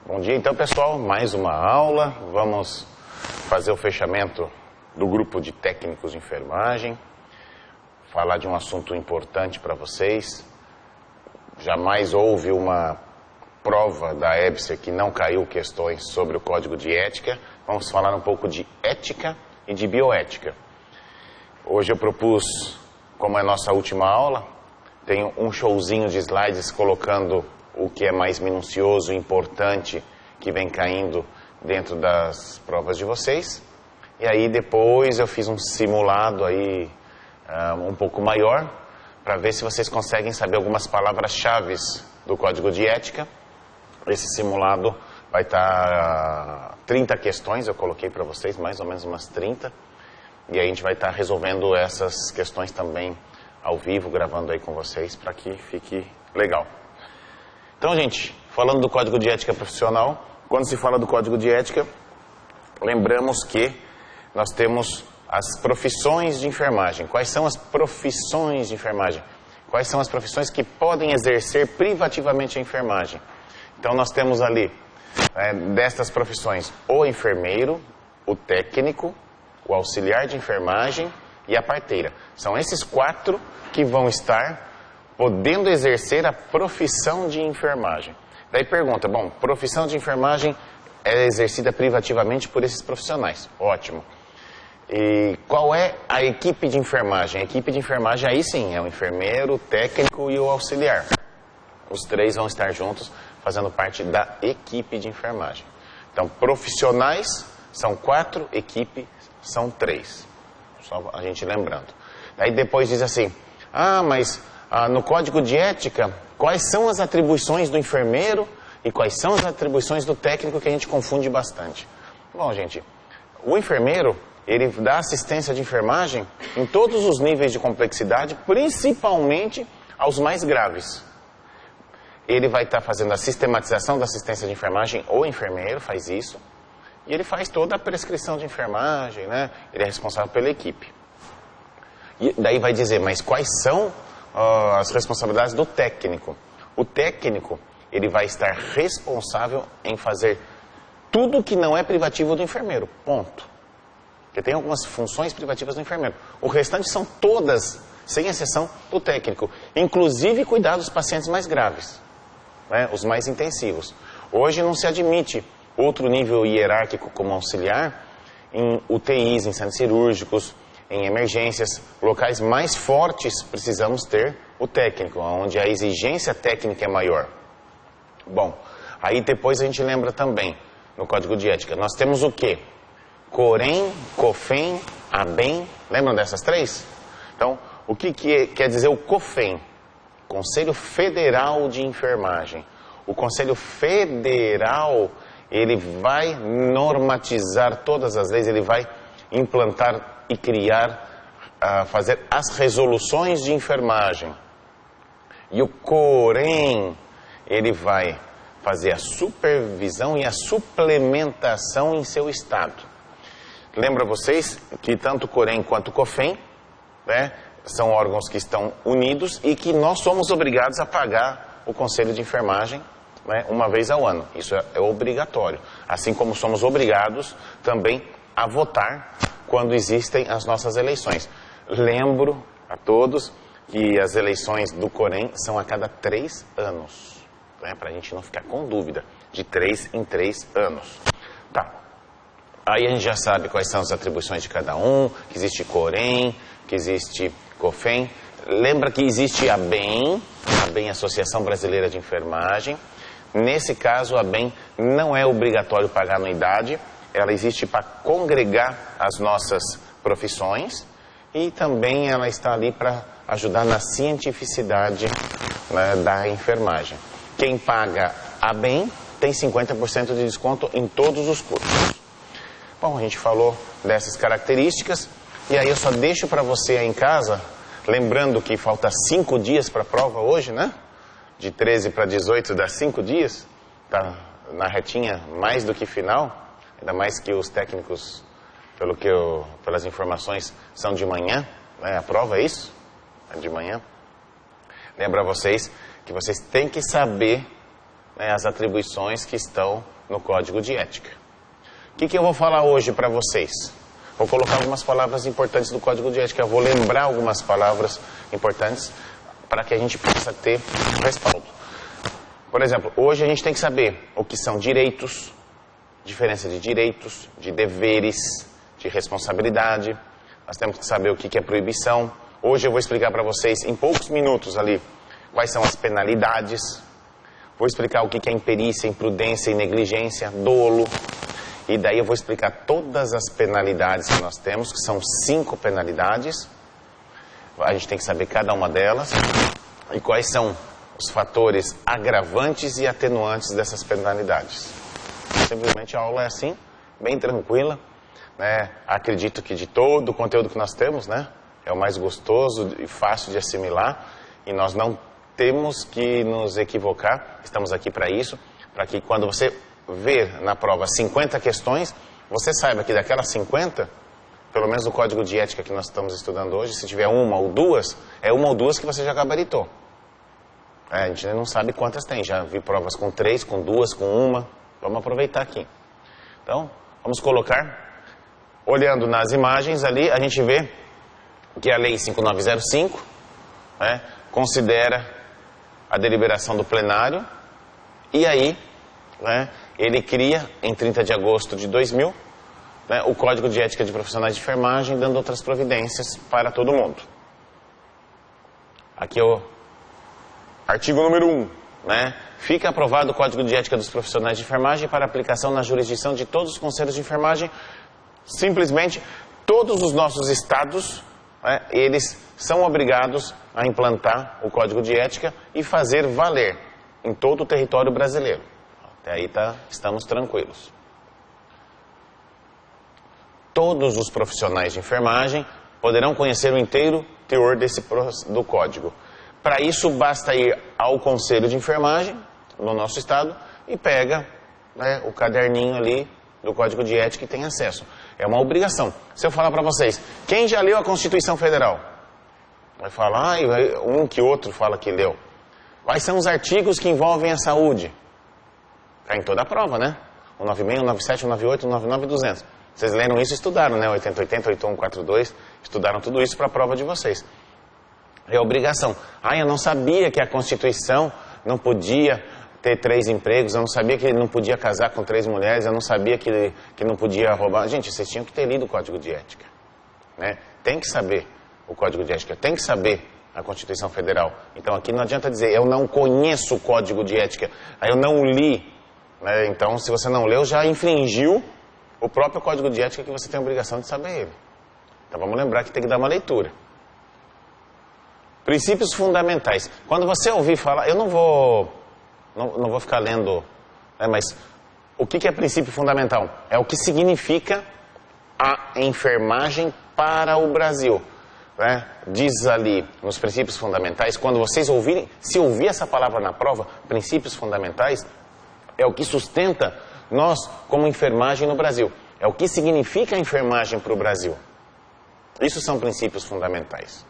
Bom dia então, pessoal, mais uma aula. Vamos fazer o fechamento do grupo de técnicos de enfermagem, falar de um assunto importante para vocês. Jamais houve uma prova da EBSER que não caiu questões sobre o código de ética. Vamos falar um pouco de ética e de bioética. Hoje eu propus, como é a nossa última aula, tenho um showzinho de slides colocando o que é mais minucioso e importante que vem caindo dentro das provas de vocês. E aí depois eu fiz um simulado aí um pouco maior para ver se vocês conseguem saber algumas palavras-chave do código de ética. Esse simulado vai estar 30 questões, eu coloquei para vocês mais ou menos umas 30. E aí a gente vai estar resolvendo essas questões também ao vivo, gravando aí com vocês para que fique legal. Então, gente, falando do Código de Ética Profissional, quando se fala do Código de Ética, lembramos que nós temos as profissões de enfermagem. Quais são as profissões de enfermagem? Quais são as profissões que podem exercer privativamente a enfermagem? Então, nós temos ali, destas profissões, o enfermeiro, o técnico, o auxiliar de enfermagem e a parteira. São esses 4 que vão estar podendo exercer a profissão de enfermagem. Daí pergunta, bom, profissão de enfermagem é exercida privativamente por esses profissionais. Ótimo. E qual é a equipe de enfermagem? A equipe de enfermagem aí sim, é o enfermeiro, o técnico e o auxiliar. Os 3 vão estar juntos fazendo parte da equipe de enfermagem. Então, profissionais são 4, equipe são 3. Só a gente lembrando. Daí depois diz assim, mas no Código de Ética, quais são as atribuições do enfermeiro e quais são as atribuições do técnico, que a gente confunde bastante. Bom, gente, o enfermeiro, ele dá assistência de enfermagem em todos os níveis de complexidade, principalmente aos mais graves. Ele vai estar fazendo a sistematização da assistência de enfermagem, o enfermeiro faz isso, e ele faz toda a prescrição de enfermagem, né? Ele é responsável pela equipe. E daí vai dizer, mas quais são as responsabilidades do técnico? O técnico, ele vai estar responsável em fazer tudo que não é privativo do enfermeiro, ponto. Porque tem algumas funções privativas do enfermeiro. O restante são todas, sem exceção, do técnico. Inclusive cuidar dos pacientes mais graves, né? Os mais intensivos. Hoje não se admite outro nível hierárquico como auxiliar em UTIs, em centros cirúrgicos, em emergências, locais mais fortes, precisamos ter o técnico, onde a exigência técnica é maior. Bom, aí depois a gente lembra também, no Código de Ética, nós temos o quê? COREN, COFEN, ABEM, lembram dessas 3? Então, o que quer dizer o COFEN? Conselho Federal de Enfermagem. O Conselho Federal, ele vai normatizar todas as leis, ele vai implantar e criar, fazer as resoluções de enfermagem. E o COREN, ele vai fazer a supervisão e a suplementação em seu estado. Lembra vocês que tanto o COREN quanto o COFEN, né, são órgãos que estão unidos e que nós somos obrigados a pagar o Conselho de Enfermagem, né, uma vez ao ano. Isso é obrigatório. Assim como somos obrigados também a votar quando existem as nossas eleições. Lembro a todos que as eleições do COREN são a cada 3 anos. Né? Para a gente não ficar com dúvida. De 3 em 3 anos. Tá. Aí a gente já sabe quais são as atribuições de cada um, que existe COREN, que existe COFEN. Lembra que existe a ABEM, Associação Brasileira de Enfermagem. Nesse caso, a ABEM não é obrigatório pagar anuidade. Ela existe para congregar as nossas profissões e também ela está ali para ajudar na cientificidade, né, da enfermagem. Quem paga a ABEM tem 50% de desconto em todos os cursos. Bom, a gente falou dessas características e aí eu só deixo para você aí em casa, lembrando que falta 5 dias para a prova hoje, né? De 13 para 18 dá 5 dias, tá na retinha mais do que final. Ainda mais que os técnicos, pelas informações, são de manhã, né? A prova é isso? de manhã, lembro a vocês que vocês têm que saber, né, as atribuições que estão no Código de Ética. O que eu vou falar hoje para vocês? Vou colocar algumas palavras importantes do Código de Ética, eu vou lembrar algumas palavras importantes para que a gente possa ter respaldo. Por exemplo, hoje a gente tem que saber o que são direitos, diferença de direitos, de deveres, de responsabilidade. Nós temos que saber o que é proibição. Hoje eu vou explicar para vocês, em poucos minutos ali, quais são as penalidades. Vou explicar o que é imperícia, imprudência e negligência, dolo. E daí eu vou explicar todas as penalidades que nós temos, que são 5 penalidades. A gente tem que saber cada uma delas. E quais são os fatores agravantes e atenuantes dessas penalidades. Simplesmente a aula é assim, bem tranquila, né? Acredito que de todo o conteúdo que nós temos, né, é o mais gostoso e fácil de assimilar, e nós não temos que nos equivocar, estamos aqui para isso, para que quando você ver na prova 50 questões, você saiba que daquelas 50, pelo menos no Código de Ética que nós estamos estudando hoje, se tiver uma ou duas, é uma ou duas que você já gabaritou. A gente não sabe quantas tem, já vi provas com 3, com 2, com 1, vamos aproveitar aqui. Então, vamos colocar, olhando nas imagens ali, a gente vê que a Lei 5905, né, considera a deliberação do plenário, e aí, né, ele cria, em 30 de agosto de 2000, né, o Código de Ética de Profissionais de Enfermagem, dando outras providências para todo mundo. Aqui é o artigo número 1, né? Fica aprovado o Código de Ética dos Profissionais de Enfermagem para aplicação na jurisdição de todos os conselhos de enfermagem. Simplesmente, todos os nossos estados, né, eles são obrigados a implantar o Código de Ética e fazer valer em todo o território brasileiro. Até aí estamos tranquilos. Todos os profissionais de enfermagem poderão conhecer o inteiro teor do Código. Para isso, basta ir ao Conselho de Enfermagem, no nosso estado, e pega, né, o caderninho ali do Código de Ética e tem acesso. É uma obrigação. Se eu falar para vocês, quem já leu a Constituição Federal? Vai falar, um que outro fala que leu. Quais são os artigos que envolvem a saúde? Está em toda a prova, né? O 96, o 97, o 98, o 99 e 200. Vocês leram isso e estudaram, né? 8080, 8142, estudaram tudo isso para a prova de vocês. É obrigação. Eu não sabia que a Constituição não podia ter 3 empregos, eu não sabia que ele não podia casar com 3 mulheres, eu não sabia que não podia roubar. Gente, vocês tinham que ter lido o Código de Ética, né? Tem que saber o Código de Ética, tem que saber a Constituição Federal. Então aqui não adianta dizer, eu não conheço o Código de Ética, eu não li, né? Então se você não leu, já infringiu o próprio Código de Ética que você tem a obrigação de saber ele. Então vamos lembrar que tem que dar uma leitura. Princípios fundamentais. Quando você ouvir falar, eu não vou ficar lendo, né, mas o que é princípio fundamental? É o que significa a enfermagem para o Brasil, né? Diz ali nos princípios fundamentais, quando vocês ouvirem, se ouvir essa palavra na prova, princípios fundamentais, é o que sustenta nós como enfermagem no Brasil. É o que significa a enfermagem para o Brasil. Isso são princípios fundamentais.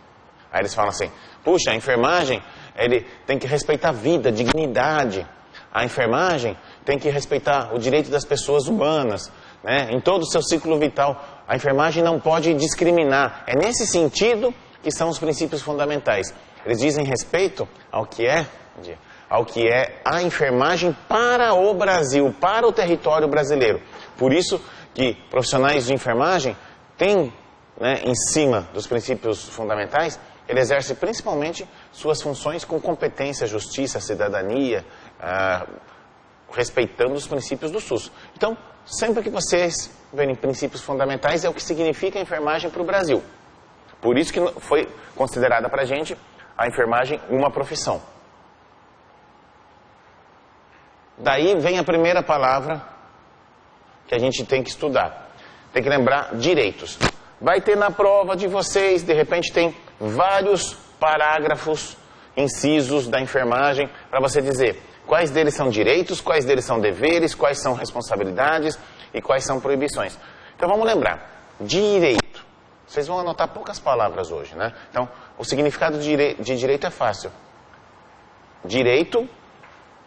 Aí eles falam assim, puxa, a enfermagem, ele tem que respeitar a vida, a dignidade. A enfermagem tem que respeitar o direito das pessoas humanas, né? Em todo o seu ciclo vital. A enfermagem não pode discriminar. É nesse sentido que são os princípios fundamentais. Eles dizem respeito ao que é a enfermagem para o Brasil, para o território brasileiro. Por isso que profissionais de enfermagem têm, né, em cima dos princípios fundamentais, ele exerce principalmente suas funções com competência, justiça, cidadania, respeitando os princípios do SUS. Então, sempre que vocês verem princípios fundamentais, é o que significa a enfermagem para o Brasil. Por isso que foi considerada para a gente a enfermagem uma profissão. Daí vem a primeira palavra que a gente tem que estudar. Tem que lembrar direitos. Vai ter na prova de vocês, de repente tem vários parágrafos, incisos da enfermagem, para você dizer quais deles são direitos, quais deles são deveres, quais são responsabilidades e quais são proibições. Então vamos lembrar, direito. Vocês vão anotar poucas palavras hoje, né? Então, o significado de direito é fácil. Direito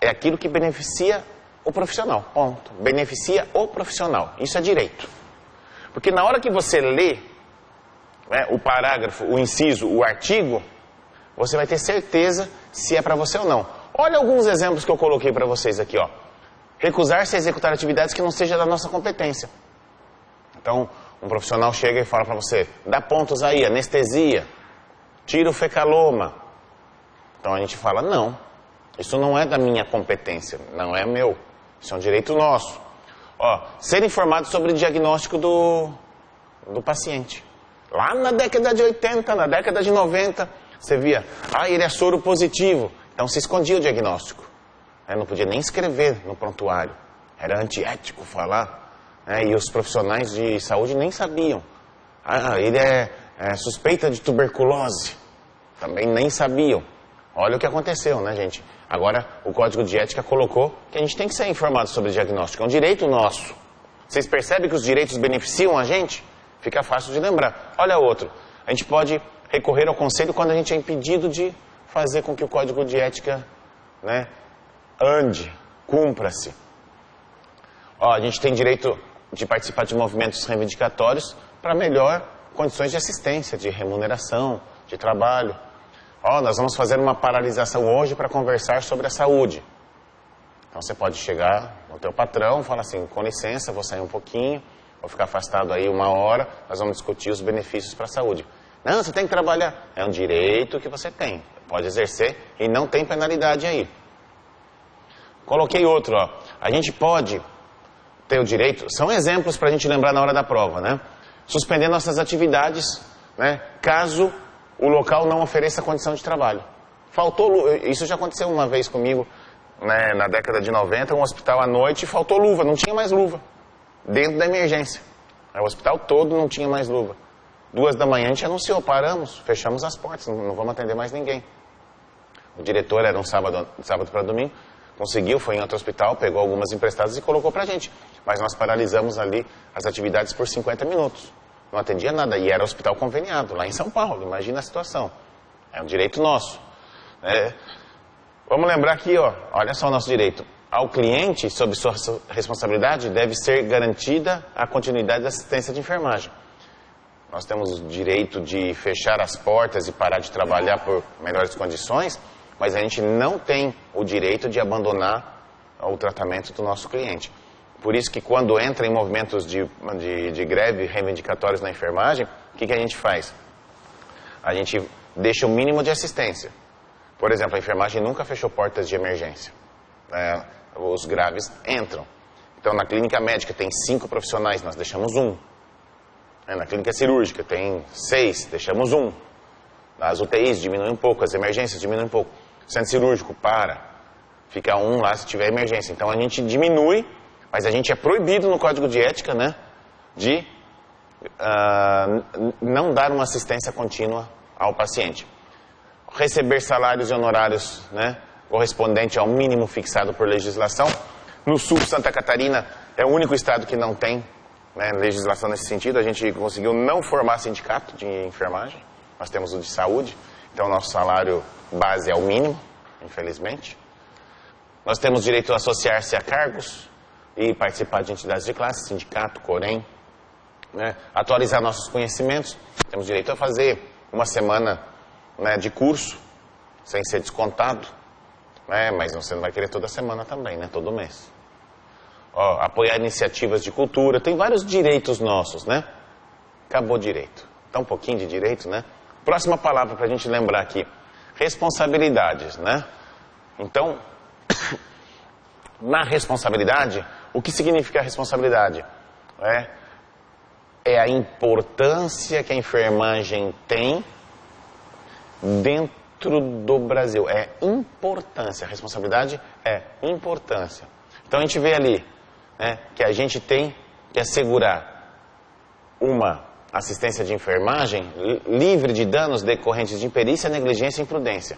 é aquilo que beneficia o profissional, ponto. Beneficia o profissional, isso é direito. Porque na hora que você lê, né, o parágrafo, o inciso, o artigo, você vai ter certeza se é para você ou não. Olha alguns exemplos que eu coloquei para vocês aqui, ó. Recusar-se a executar atividades que não sejam da nossa competência. Então, um profissional chega e fala para você, dá pontos aí, anestesia, tira o fecaloma. Então a gente fala, não, isso não é da minha competência, não é meu, isso é um direito nosso. Ó, ser informado sobre o diagnóstico do paciente. Lá na década de 80, na década de 90, você via, ele é soro positivo, então se escondia o diagnóstico. Não podia nem escrever no prontuário, era antiético falar. E os profissionais de saúde nem sabiam. Ele é suspeita de tuberculose. Também nem sabiam. Olha o que aconteceu, né, gente? Agora, o Código de Ética colocou que a gente tem que ser informado sobre diagnóstico. É um direito nosso. Vocês percebem que os direitos beneficiam a gente? Fica fácil de lembrar. Olha outro. A gente pode recorrer ao conselho quando a gente é impedido de fazer com que o Código de Ética, né, ande, cumpra-se. A gente tem direito de participar de movimentos reivindicatórios para melhor condições de assistência, de remuneração, de trabalho. Nós vamos fazer uma paralisação hoje para conversar sobre a saúde. Então você pode chegar no teu patrão e falar assim, com licença, vou sair um pouquinho, vou ficar afastado aí 1 hora, nós vamos discutir os benefícios para a saúde. Não, você tem que trabalhar. É um direito que você tem, pode exercer e não tem penalidade aí. Coloquei outro, a gente pode ter o direito, são exemplos para a gente lembrar na hora da prova, né? Suspender nossas atividades, né? Caso o local não ofereça condição de trabalho. Isso já aconteceu uma vez comigo, né, na década de 90, um hospital à noite faltou luva, não tinha mais luva, dentro da emergência. O hospital todo não tinha mais luva. 2 da manhã a gente anunciou, paramos, fechamos as portas, não vamos atender mais ninguém. O diretor era um sábado para domingo, conseguiu, foi em outro hospital, pegou algumas emprestadas e colocou pra gente. Mas nós paralisamos ali as atividades por 50 minutos. Não atendia nada. E era hospital conveniado, lá em São Paulo. Imagina a situação. É um direito nosso. Vamos lembrar aqui, olha só o nosso direito. Ao cliente, sob sua responsabilidade, deve ser garantida a continuidade da assistência de enfermagem. Nós temos o direito de fechar as portas e parar de trabalhar por melhores condições, mas a gente não tem o direito de abandonar o tratamento do nosso cliente. Por isso que quando entra em movimentos de greve reivindicatórios na enfermagem, o que a gente faz? A gente deixa o mínimo de assistência. Por exemplo, a enfermagem nunca fechou portas de emergência. Os graves entram. Então, na clínica médica tem 5 profissionais, nós deixamos 1. Na clínica cirúrgica tem 6, deixamos 1. As UTIs diminuem um pouco, as emergências diminuem um pouco. O centro cirúrgico fica 1 lá se tiver emergência. Então a gente diminui, mas a gente é proibido no Código de Ética, né, de não dar uma assistência contínua ao paciente. Receber salários e honorários, né, correspondente ao mínimo fixado por legislação. No sul, Santa Catarina é o único estado que não tem, né, legislação nesse sentido. A gente conseguiu não formar sindicato de enfermagem. Nós temos o de saúde, então o nosso salário base é o mínimo, infelizmente. Nós temos direito a associar-se a cargos e participar de entidades de classe, sindicato, Corém, né? Atualizar nossos conhecimentos. Temos direito a fazer 1 semana, né, de curso, sem ser descontado, né? Mas você não vai querer toda semana também, né? Todo mês. Apoiar iniciativas de cultura, tem vários direitos nossos, né? Acabou o direito. Tá um pouquinho de direito, né? Próxima palavra para a gente lembrar aqui. Responsabilidades, né? Então, na responsabilidade, o que significa a responsabilidade? É a importância que a enfermagem tem dentro do Brasil. É importância. A responsabilidade é importância. Então a gente vê ali, né, que a gente tem que assegurar uma assistência de enfermagem livre de danos decorrentes de imperícia, negligência e imprudência.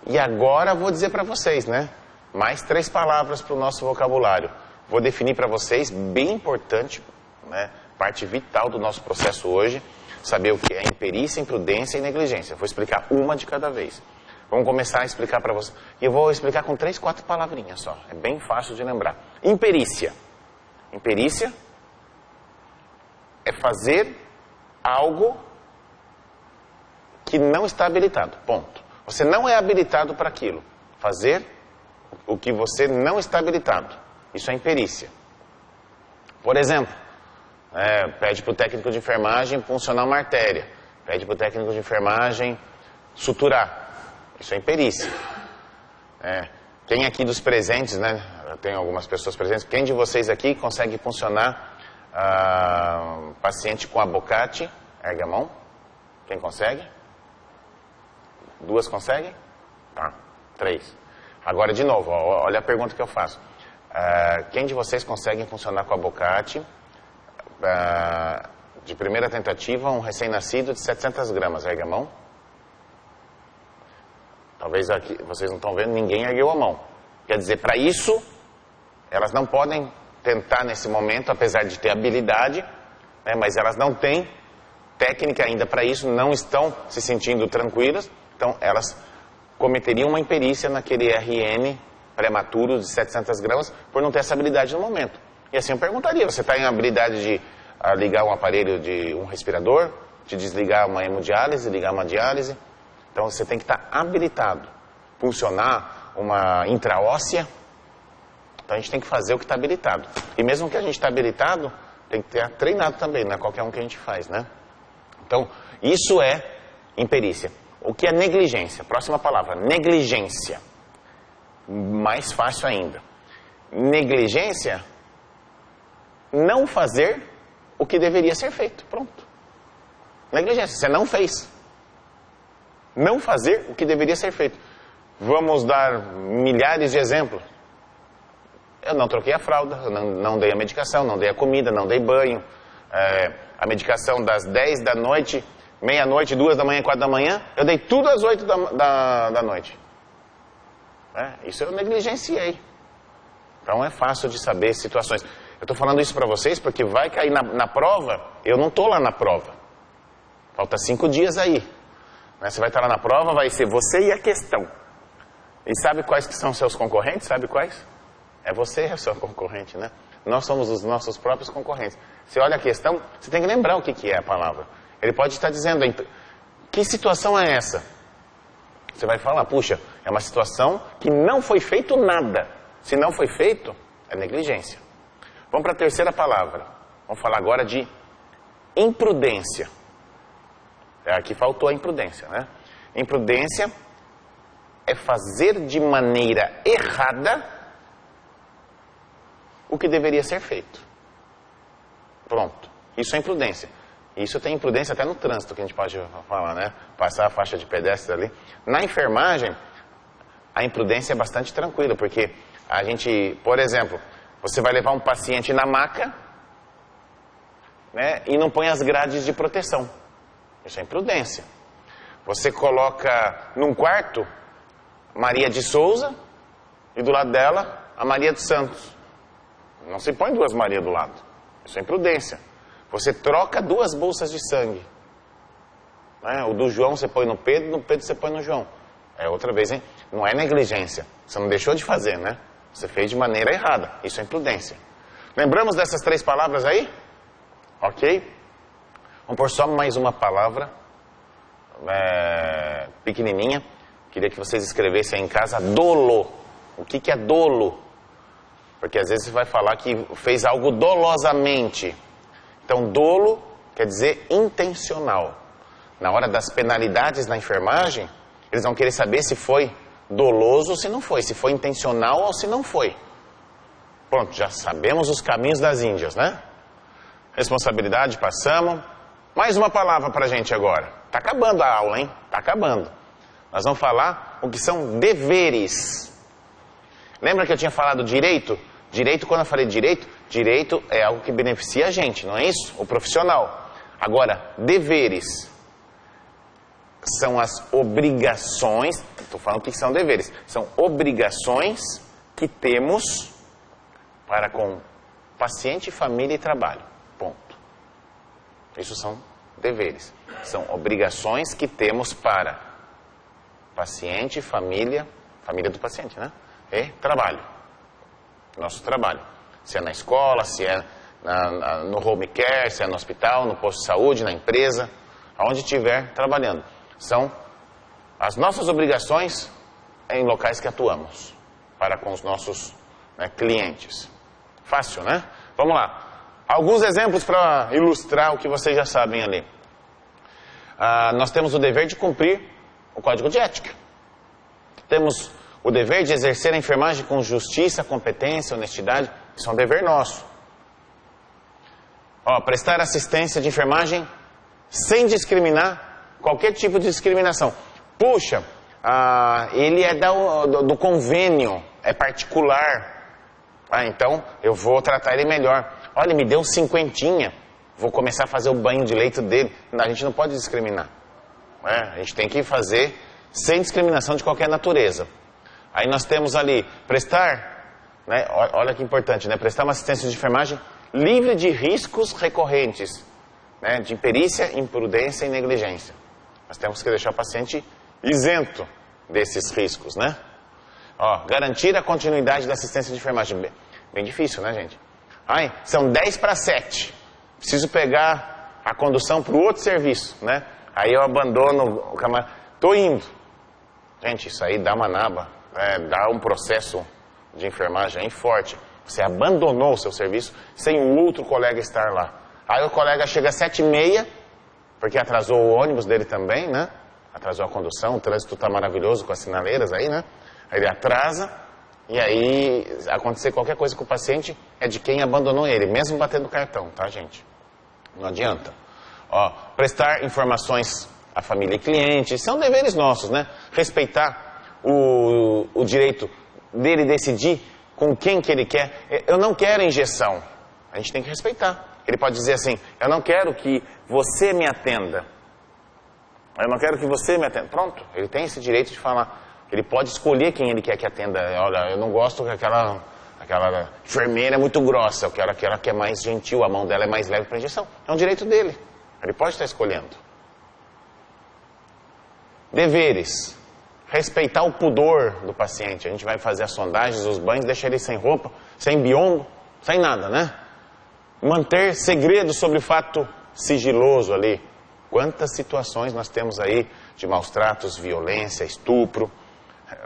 E agora vou dizer para vocês, né? Mais 3 palavras para o nosso vocabulário. Vou definir para vocês, bem importante, né? Parte vital do nosso processo hoje, saber o que é imperícia, imprudência e negligência. Eu vou explicar uma de cada vez. Vamos começar a explicar para você. E eu vou explicar com 3, 4 palavrinhas só. É bem fácil de lembrar. Imperícia. Imperícia é fazer algo que não está habilitado. Ponto. Você não é habilitado para aquilo. Fazer o que você não está habilitado. Isso é imperícia. Por exemplo, pede para o técnico de enfermagem puncionar uma artéria. Pede para o técnico de enfermagem suturar. Isso é imperícia. Quem aqui dos presentes, né? Eu tenho algumas pessoas presentes. Quem de vocês aqui consegue puncionar paciente com abocate? Ergue a mão. Quem consegue? 2 conseguem? Tá. 3. Agora de novo, olha a pergunta que eu faço. Quem de vocês consegue funcionar com abocate de primeira tentativa um recém-nascido de 700 gramas? Ergue a mão. Talvez aqui, vocês não estão vendo, ninguém ergueu a mão. Quer dizer, para isso, elas não podem tentar nesse momento, apesar de ter habilidade, né, mas elas não têm técnica ainda para isso, não estão se sentindo tranquilas, então elas cometeriam uma imperícia naquele RN prematuro de 700 gramas por não ter essa habilidade no momento. E assim eu perguntaria, você está em habilidade de ligar um aparelho de um respirador, de desligar uma hemodiálise, ligar uma diálise? Então você tem que estar habilitado. Funcionar uma intraóssea, então a gente tem que fazer o que está habilitado. E mesmo que a gente está habilitado, tem que ter treinado também, não é qualquer um que a gente faz, né? Então, isso é imperícia. O que é negligência? Próxima palavra, negligência. Mais fácil ainda. Negligência, não fazer o que deveria ser feito. Pronto. Negligência, você não fez. Não fazer o que deveria ser feito. Vamos dar milhares de exemplos. Eu não troquei a fralda, eu não dei a medicação, não dei a comida, não dei banho. A medicação das 10 da noite, meia-noite, 2 da manhã, 4 da manhã, eu dei tudo às 8 da noite. Isso eu negligenciei. Então é fácil de saber situações. Eu estou falando isso para vocês porque vai cair na prova, eu não estou lá na prova. Falta 5 dias aí. Você vai estar lá na prova, vai ser você e a questão. E sabe quais que são seus concorrentes? Sabe quais? É você e a sua concorrente, né? Nós somos os nossos próprios concorrentes. Você olha a questão, você tem que lembrar o que é a palavra. Ele pode estar dizendo, que situação é essa? Você vai falar, puxa, é uma situação que não foi feito nada. Se não foi feito, é negligência. Vamos para a terceira palavra. Vamos falar agora de imprudência. Aqui faltou a imprudência, né? Imprudência é fazer de maneira errada o que deveria ser feito. Pronto. Isso é imprudência. Isso tem imprudência até no trânsito, que a gente pode falar, né? Passar a faixa de pedestre ali. Na enfermagem, a imprudência é bastante tranquila, porque a gente, por exemplo, você vai levar um paciente na maca, né? E não põe as grades de proteção. Isso é imprudência. Você coloca num quarto Maria de Souza e do lado dela a Maria dos Santos. Não se põe 2 Maria do lado. Isso é imprudência. Você troca 2 bolsas de sangue. O do João você põe no Pedro você põe no João. É outra vez, hein? Não é negligência. Você não deixou de fazer, né? Você fez de maneira errada. Isso é imprudência. Lembramos dessas 3 palavras aí? Ok? Vamos pôr só mais uma palavra pequenininha. Queria que vocês escrevessem aí em casa, dolo. O que é dolo? Porque às vezes você vai falar que fez algo dolosamente. Então, dolo quer dizer intencional. Na hora das penalidades na enfermagem, eles vão querer saber se foi doloso ou se não foi. Se foi intencional ou se não foi. Pronto, já sabemos os caminhos das Índias, né? Responsabilidade, passamos. Mais uma palavra pra gente agora. Tá acabando a aula, hein? Tá acabando. Nós vamos falar o que são deveres. Lembra que eu tinha falado direito? Direito, quando eu falei direito é algo que beneficia a gente, não é isso? O profissional. Agora, deveres são as obrigações, estou falando o que são deveres, são obrigações que temos para com paciente, família e trabalho. Ponto. Isso são deveres. São obrigações que temos para paciente, família do paciente, né? E trabalho. Nosso trabalho. Se é na escola, se é no home care, se é no hospital, no posto de saúde, na empresa, aonde estiver trabalhando. São as nossas obrigações em locais que atuamos para com os nossos, né, clientes. Fácil, né? Vamos lá. Alguns exemplos para ilustrar o que vocês já sabem ali. Nós temos o dever de cumprir o código de ética. Temos o dever de exercer a enfermagem com justiça, competência, honestidade. Isso é um dever nosso. Prestar assistência de enfermagem sem discriminar, qualquer tipo de discriminação. Puxa, ele é do convênio, é particular. Então eu vou tratar ele melhor. Olha, me deu 50, vou começar a fazer o banho de leito dele. Não, a gente não pode discriminar. A gente tem que fazer sem discriminação de qualquer natureza. Aí nós temos ali, prestar, né, olha que importante, né, prestar uma assistência de enfermagem livre de riscos recorrentes, né, de imperícia, imprudência e negligência. Nós temos que deixar o paciente isento desses riscos, né? Garantir a continuidade da assistência de enfermagem. Bem difícil, né, gente? São 10:07. Preciso pegar a condução para o outro serviço, né? Aí eu abandono o camarada. Tô indo. Gente, isso aí dá uma naba, dá um processo de enfermagem aí forte. Você abandonou o seu serviço sem o outro colega estar lá. Aí o colega chega às 7:30, porque atrasou o ônibus dele também, né? Atrasou a condução, o trânsito tá maravilhoso com as sinaleiras aí, né? Aí ele atrasa, e aí acontecer qualquer coisa com o paciente é de quem abandonou ele, mesmo batendo o cartão, tá, gente? Não adianta. Prestar informações à família e cliente, são deveres nossos, né? Respeitar o direito dele decidir com quem que ele quer. Eu não quero injeção. A gente tem que respeitar. Ele pode dizer assim, eu não quero que você me atenda. Eu não quero que você me atenda. Pronto, ele tem esse direito de falar. Ele pode escolher quem ele quer que atenda. Olha, eu não gosto que aquela enfermeira é muito grossa. Eu quero aquela que é mais gentil, a mão dela é mais leve para injeção. É um direito dele. Ele pode estar escolhendo. Deveres. Respeitar o pudor do paciente. A gente vai fazer as sondagens, os banhos, deixar ele sem roupa, sem biombo, sem nada, né? Manter segredo sobre o fato sigiloso ali. Quantas situações nós temos aí de maus tratos, violência, estupro.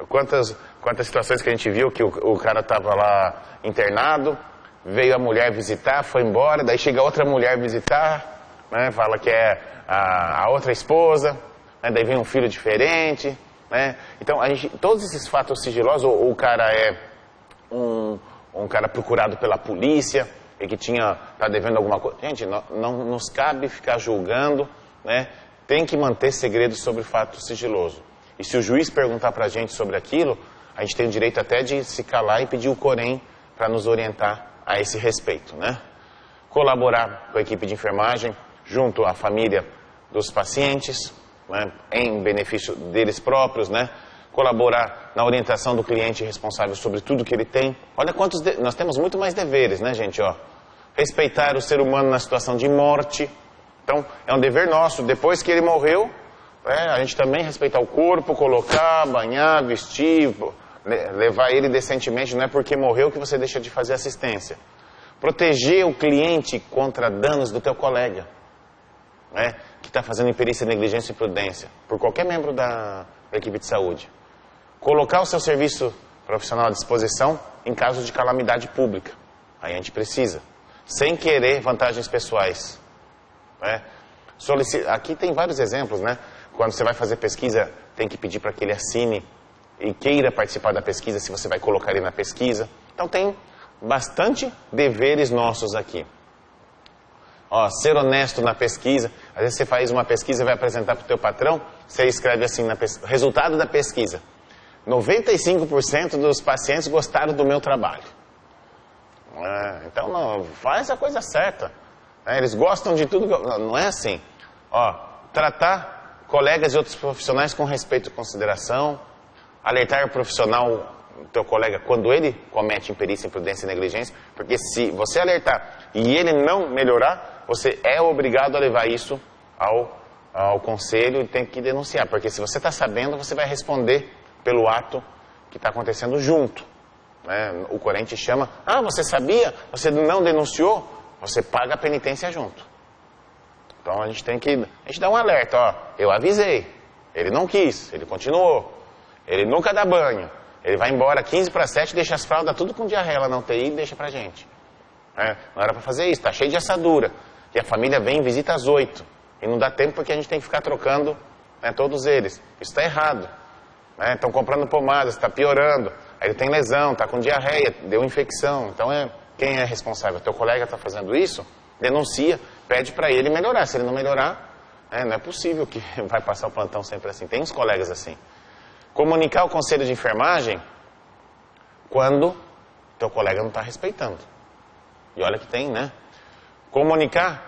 Quantas situações que a gente viu que o cara estava lá internado, veio a mulher visitar, foi embora, daí chega outra mulher visitar, né, fala que é a outra esposa, né, daí vem um filho diferente, né? Então, todos esses fatos sigilosos, ou o cara é um cara procurado pela polícia e que tá devendo alguma coisa. Gente, não nos cabe ficar julgando, né? Tem que manter segredo sobre o fato sigiloso. E se o juiz perguntar pra gente sobre aquilo, a gente tem o direito até de se calar e pedir o Corém para nos orientar a esse respeito, né? Colaborar com a equipe de enfermagem, junto à família dos pacientes, né, em benefício deles próprios, né? Colaborar na orientação do cliente responsável sobre tudo que ele tem. Olha quantos... Nós temos muito mais deveres, né, gente? Respeitar o ser humano na situação de morte. Então, é um dever nosso, depois que ele morreu, a gente também respeitar o corpo, colocar, banhar, vestir, levar ele decentemente. Não é porque morreu que você deixa de fazer assistência. Proteger o cliente contra danos do teu colega, né, que está fazendo imperícia, negligência e imprudência, por qualquer membro da equipe de saúde. Colocar o seu serviço profissional à disposição em caso de calamidade pública. Aí a gente precisa. Sem querer vantagens pessoais. Né? Aqui tem vários exemplos, né? Quando você vai fazer pesquisa, tem que pedir para que ele assine e queira participar da pesquisa, se você vai colocar ele na pesquisa. Então tem bastante deveres nossos aqui. Ser honesto na pesquisa. Às vezes você faz uma pesquisa e vai apresentar para o teu patrão, você escreve assim, resultado da pesquisa. 95% dos pacientes gostaram do meu trabalho. Então, não, faz a coisa certa. Eles gostam de tudo. Não é assim. Tratar colegas e outros profissionais com respeito e consideração. Alertar o profissional, teu colega, quando ele comete imperícia, imprudência e negligência. Porque se você alertar e ele não melhorar, você é obrigado a levar isso ao conselho e tem que denunciar. Porque se você está sabendo, você vai responder pelo ato que está acontecendo junto. Né? O Corém te chama, você sabia? Você não denunciou? Você paga a penitência junto. Então a gente dá um alerta, eu avisei, ele não quis, ele continuou, ele nunca dá banho, ele vai embora 15 para 7, deixa as fraldas tudo com diarreia lá na UTI e deixa pra gente. Não era para fazer isso, tá cheio de assadura, e a família vem e visita às 8, e não dá tempo porque a gente tem que ficar trocando todos eles. Isso está errado. Estão comprando pomadas, está piorando, aí ele tem lesão, está com diarreia, deu infecção, então quem é responsável? Teu colega está fazendo isso? Denuncia, pede para ele melhorar. Se ele não melhorar, não é possível que vai passar o plantão sempre assim. Tem uns colegas assim. Comunicar ao conselho de enfermagem quando teu colega não está respeitando. E olha que tem, né? Comunicar,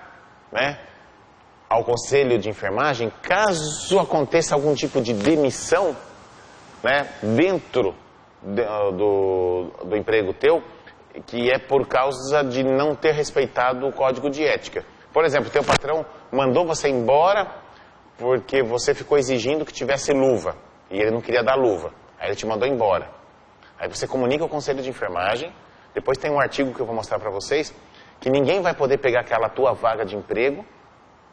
ao conselho de enfermagem caso aconteça algum tipo de demissão, dentro do emprego teu, que é por causa de não ter respeitado o código de ética. Por exemplo, teu patrão mandou você embora porque você ficou exigindo que tivesse luva e ele não queria dar luva. Aí ele te mandou embora. Aí você comunica ao conselho de enfermagem. Depois tem um artigo que eu vou mostrar para vocês que ninguém vai poder pegar aquela tua vaga de emprego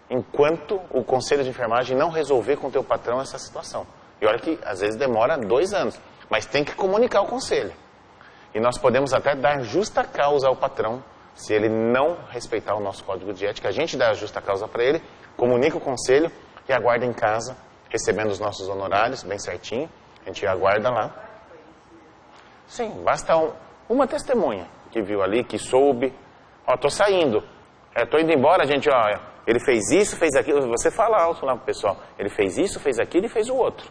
enquanto o conselho de enfermagem não resolver com o teu patrão essa situação. E olha que às vezes demora 2 anos, mas tem que comunicar ao conselho. E nós podemos até dar justa causa ao patrão se ele não respeitar o nosso código de ética. A gente dá a justa causa para ele, comunica o conselho e aguarda em casa, recebendo os nossos honorários bem certinho. A gente aguarda lá. Sim, basta uma testemunha que viu ali, que soube. Tô saindo. Tô indo embora, gente, ele fez isso, fez aquilo. Você fala alto lá pro pessoal. Ele fez isso, fez aquilo e fez o outro.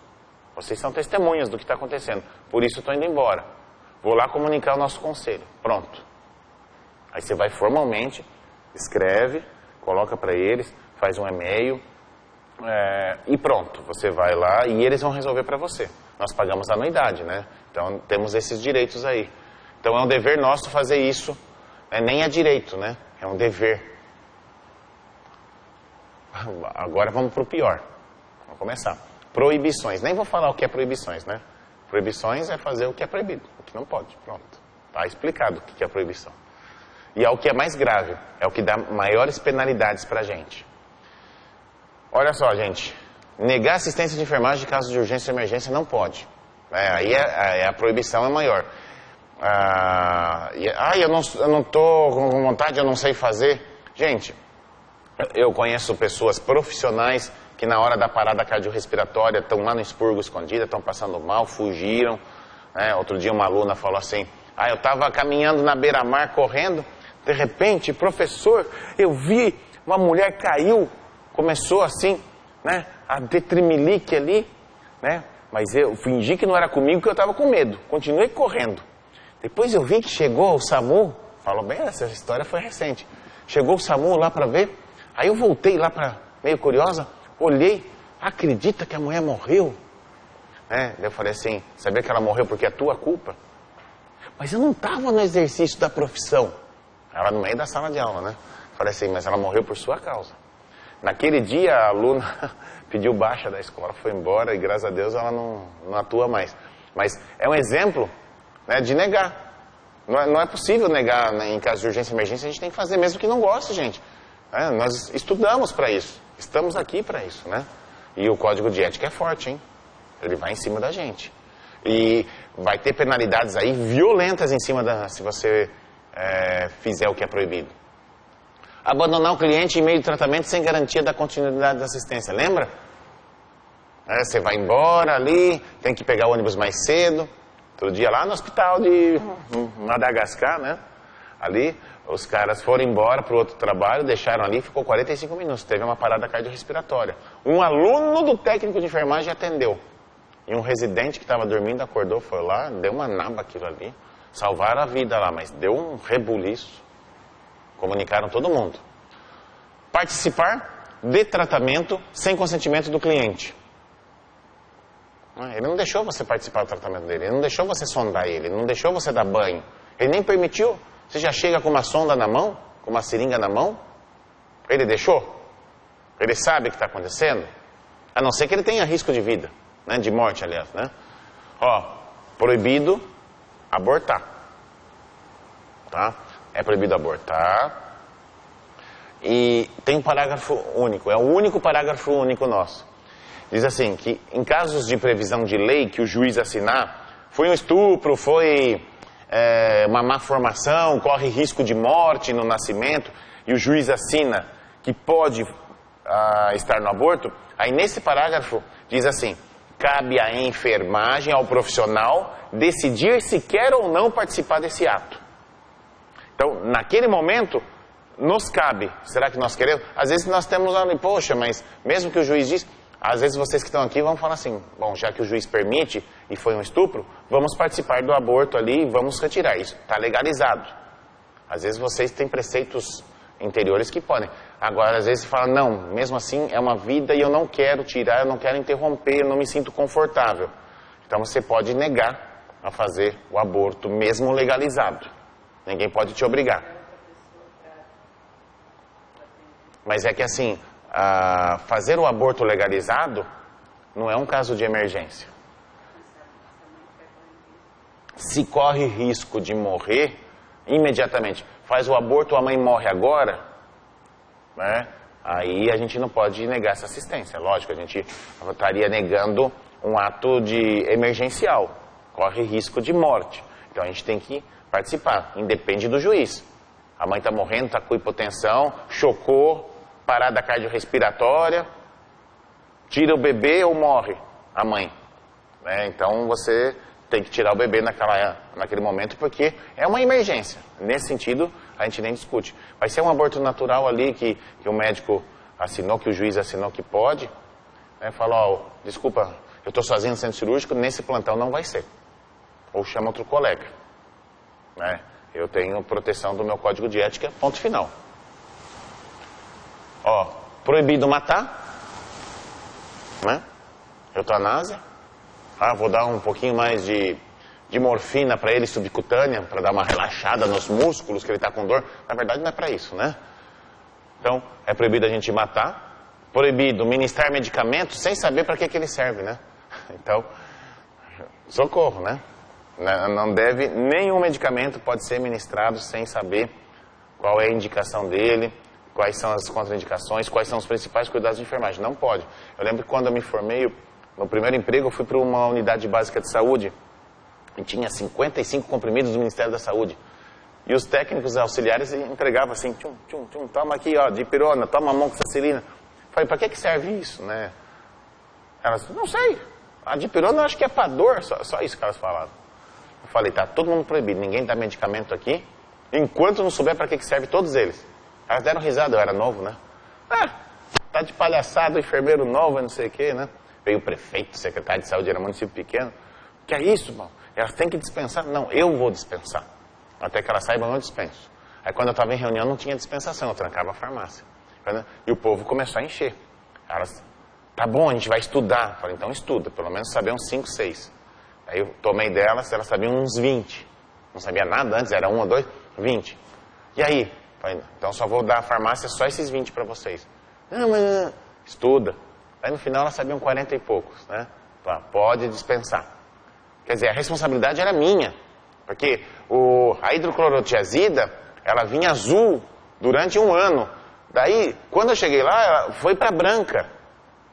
Vocês são testemunhas do que está acontecendo. Por isso estou indo embora. Vou lá comunicar ao nosso conselho. Pronto. Aí você vai formalmente, escreve, coloca para eles, faz um e-mail e pronto. Você vai lá e eles vão resolver para você. Nós pagamos a anuidade, né? Então temos esses direitos aí. Então é um dever nosso fazer isso. Nem é direito, né? É um dever. Agora vamos para o pior. Vamos começar. Proibições. Nem vou falar o que é proibições, né? Proibições é fazer o que é proibido, o que não pode. Pronto. Está explicado o que é proibição. E é o que é mais grave. É o que dá maiores penalidades para a gente. Olha só, gente. Negar assistência de enfermagem em caso de urgência e emergência não pode. Aí a proibição é maior. Eu não estou com vontade, eu não sei fazer. Gente, eu conheço pessoas profissionais que na hora da parada cardiorrespiratória estão lá no expurgo escondida, estão passando mal, fugiram. Outro dia uma aluna falou assim, eu estava caminhando na beira-mar, correndo, de repente, professor, eu vi uma mulher caiu, começou assim, a ter tremelique ali, mas eu fingi que não era comigo, porque eu estava com medo, continuei correndo. Depois eu vi que chegou o SAMU, falou bem, essa história foi recente, chegou o SAMU lá para ver, aí eu voltei lá meio curiosa, olhei, acredita que a mulher morreu? Eu falei assim, sabia que ela morreu porque é tua culpa? Mas eu não estava no exercício da profissão. Ela no meio da sala de aula, né? Falei assim, mas ela morreu por sua causa. Naquele dia a aluna pediu baixa da escola, foi embora e graças a Deus ela não atua mais. Mas é um exemplo de negar. Não é possível negar em caso de urgência e emergência, a gente tem que fazer mesmo que não goste, gente. Nós estudamos para isso. Estamos aqui para isso, né? E o código de ética é forte, hein? Ele vai em cima da gente. E vai ter penalidades aí violentas em cima se você fizer o que é proibido. Abandonar o cliente em meio de tratamento sem garantia da continuidade da assistência. Lembra? Você vai embora ali, tem que pegar o ônibus mais cedo. Outro dia lá no hospital de Madagascar, né? Ali, os caras foram embora para o outro trabalho, deixaram ali, ficou 45 minutos. Teve uma parada cardiorrespiratória. Um aluno do técnico de enfermagem atendeu. E um residente que estava dormindo acordou, foi lá, deu uma naba aquilo ali. Salvaram a vida lá, mas deu um rebuliço. Comunicaram todo mundo. Participar de tratamento sem consentimento do cliente. Ele não deixou você participar do tratamento dele, ele não deixou você sondar ele não deixou você dar banho. Ele nem permitiu. Você já chega com uma sonda na mão, com uma seringa na mão? Ele deixou? Ele sabe o que está acontecendo? A não ser que ele tenha risco de vida, né? De morte, aliás, né? Ó, proibido abortar. Tá? É proibido abortar. E tem um parágrafo único, é o único parágrafo único nosso. Diz assim, que em casos de previsão de lei que o juiz assinar, foi um estupro, foi uma má formação, corre risco de morte no nascimento, e o juiz assina que pode estar no aborto, aí nesse parágrafo diz assim, cabe à enfermagem, ao profissional, decidir se quer ou não participar desse ato. Então, naquele momento, nos cabe. Será que nós queremos? Às vezes nós temos ali, poxa, mas mesmo que o juiz diz, às vezes vocês que estão aqui vão falar assim, bom, já que o juiz permite e foi um estupro, vamos participar do aborto ali e vamos retirar isso. Está legalizado. Às vezes vocês têm preceitos interiores que podem. Agora, às vezes, fala, não, mesmo assim é uma vida e eu não quero tirar, eu não quero interromper, eu não me sinto confortável. Então você pode negar a fazer o aborto, mesmo legalizado. Ninguém pode te obrigar. Mas é que assim, fazer o aborto legalizado não é um caso de emergência. Se corre risco de morrer, imediatamente. Faz o aborto, a mãe morre agora, né? Aí a gente não pode negar essa assistência. Lógico, a gente estaria negando um ato de emergencial. Corre risco de morte. Então a gente tem que participar, independe do juiz. A mãe está morrendo, está com hipotensão, chocou, parada cardiorrespiratória, tira o bebê ou morre a mãe. Né? Então você tem que tirar o bebê naquele momento porque é uma emergência. Nesse sentido, a gente nem discute. Vai ser um aborto natural ali que o médico assinou, que o juiz assinou que pode. Né? Fala, ó, desculpa, eu estou sozinho no centro cirúrgico, nesse plantão não vai ser. Ou chama outro colega. Né? Eu tenho proteção do meu código de ética, ponto final. Ó, proibido matar, né? Eutanásia. Vou dar um pouquinho mais de morfina para ele subcutânea, para dar uma relaxada nos músculos que ele está com dor. Na verdade não é para isso, né? Então, é proibido a gente matar. Proibido ministrar medicamentos sem saber para que ele serve, né? Então, socorro, né? Não deve, nenhum medicamento pode ser ministrado sem saber qual é a indicação dele, quais são as contraindicações, quais são os principais cuidados de enfermagem. Não pode. Eu lembro que quando eu me formei, no primeiro emprego, eu fui para uma unidade básica de saúde e tinha 55 comprimidos do Ministério da Saúde. E os técnicos auxiliares entregavam assim, tchum, tchum, tchum, toma aqui, ó, dipirona, toma amoxicilina. Falei, para que serve isso, né? Elas, não sei, a dipirona eu acho que é para dor, só isso que elas falavam. Eu falei, tá todo mundo proibido, ninguém dá medicamento aqui, enquanto não souber para que serve todos eles. Elas deram risada, eu era novo, né? Tá de palhaçada, o enfermeiro novo, não sei o quê, né? Veio o prefeito, o secretário de saúde, era um município pequeno. Que é isso, mano? Elas têm que dispensar? Não, eu vou dispensar. Até que elas saibam, eu não dispenso. Aí quando eu estava em reunião não tinha dispensação, eu trancava a farmácia. E o povo começou a encher. Elas, tá bom, a gente vai estudar. Eu falei, então estuda, pelo menos saber uns 5, 6. Aí eu tomei delas, elas sabiam uns 20. Não sabia nada antes, era 1 ou 2, 20. E aí? Falei, então só vou dar a farmácia só esses 20 para vocês. Não, estuda. Aí no final elas sabiam 40 e poucos, né? Pode dispensar. Quer dizer, a responsabilidade era minha. Porque a hidroclorotiazida, ela vinha azul durante 1 ano. Daí, quando eu cheguei lá, ela foi para branca.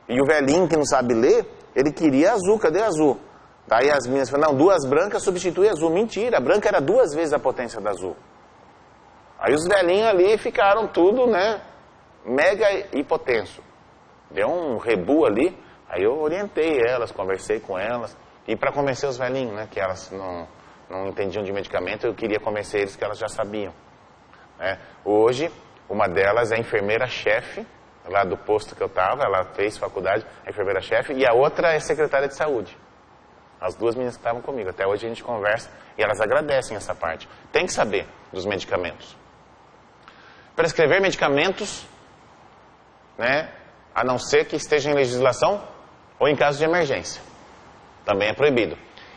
E o velhinho que não sabe ler, ele queria azul, cadê azul? Daí as meninas falaram, não, 2 brancas substitui azul. Mentira, a branca era 2 vezes a potência da azul. Aí os velhinhos ali ficaram tudo, né, mega hipotenso. Deu um rebu ali, aí eu orientei elas, conversei com elas. E para convencer os velhinhos, né, que elas não entendiam de medicamento, eu queria convencer eles que elas já sabiam. Né? Hoje, uma delas é enfermeira-chefe, lá do posto que eu estava, ela fez faculdade, é enfermeira-chefe, e a outra é secretária de saúde. As 2 meninas que estavam comigo. Até hoje a gente conversa e elas agradecem essa parte. Tem que saber dos medicamentos. Prescrever medicamentos, né, a não ser que esteja em legislação ou em caso de emergência. Também é proibido.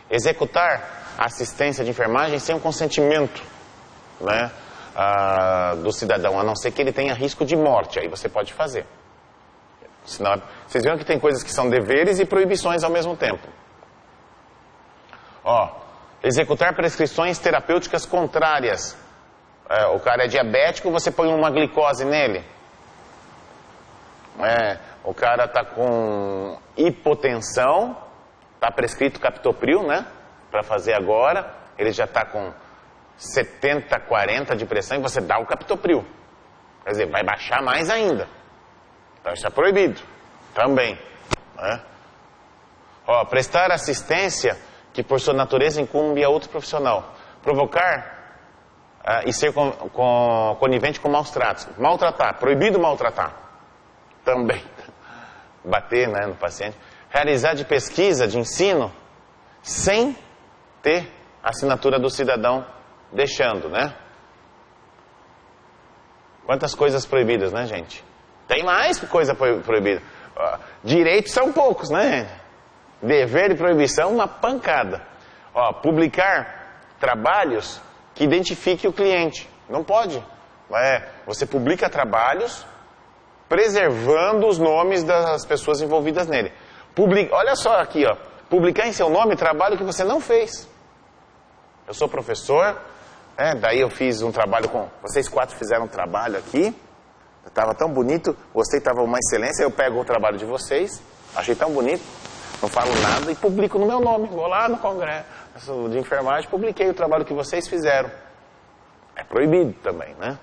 Executar assistência de enfermagem sem o consentimento, né, do cidadão, a não ser que ele tenha risco de morte. Aí você pode fazer. Senão, vocês viram que tem coisas que são deveres e proibições ao mesmo tempo. Ó, executar prescrições terapêuticas contrárias. O cara é diabético, você põe uma glicose nele. O cara está com hipotensão, está prescrito captopril, né? Para fazer agora. Ele já está com 70, 40 de pressão e você dá o captopril. Quer dizer, vai baixar mais ainda. Então isso é proibido também. Né? Ó, prestar assistência que por sua natureza incumbe a outro profissional. Provocar e ser conivente com maus tratos. Maltratar, proibido maltratar. Também. Bater, né, no paciente. Realizar de pesquisa, de ensino, sem ter assinatura do cidadão deixando, né? Quantas coisas proibidas, né, gente? Tem mais coisa proibida. Direitos são poucos, né? Dever e proibição, uma pancada. Ó, publicar trabalhos que identifique o cliente. Não pode. Você publica trabalhos preservando os nomes das pessoas envolvidas nele. Olha só aqui, ó. Publicar em seu nome trabalho que você não fez. Eu sou professor, daí eu fiz um trabalho com... Vocês 4 fizeram um trabalho aqui. Estava tão bonito, gostei, estava uma excelência. Eu pego o trabalho de vocês, achei tão bonito, não falo nada e publico no meu nome. Vou lá no congresso de enfermagem, publiquei o trabalho que vocês fizeram. É proibido também, né?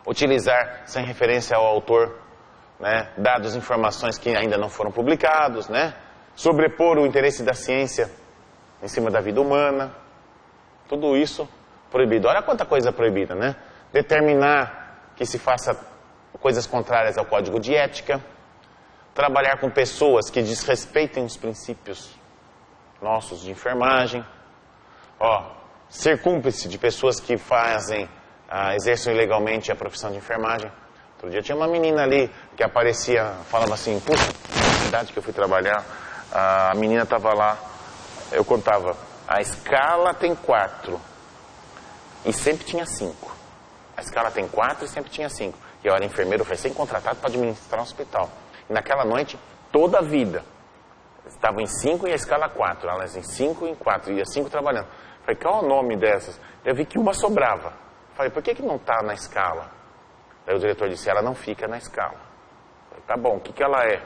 Utilizar sem referência ao autor, né, dados, informações que ainda não foram publicados, né? Sobrepor o interesse da ciência em cima da vida humana. Tudo isso proibido. Olha quanta coisa proibida, né? Determinar que se faça coisas contrárias ao código de ética. Trabalhar com pessoas que desrespeitem os princípios nossos de enfermagem. Ó, ser cúmplice de pessoas que exercem ilegalmente a profissão de enfermagem. Outro dia tinha uma menina ali que aparecia, falava assim, puxa, na cidade que eu fui trabalhar, a menina estava lá, eu contava, a escala tem 4 e sempre tinha 5. A escala tem 4 e sempre tinha 5. E eu era enfermeiro, eu fui recém-contratado para administrar um hospital. E naquela noite, toda a vida, estavam em 5 e a escala 4. Elas em 5 e em 4, e as 5 trabalhando. Falei, qual é o nome dessas? Eu vi que uma sobrava. Falei, por que não está na escala? Daí o diretor disse, ela não fica na escala. Falei, tá bom, o que ela é?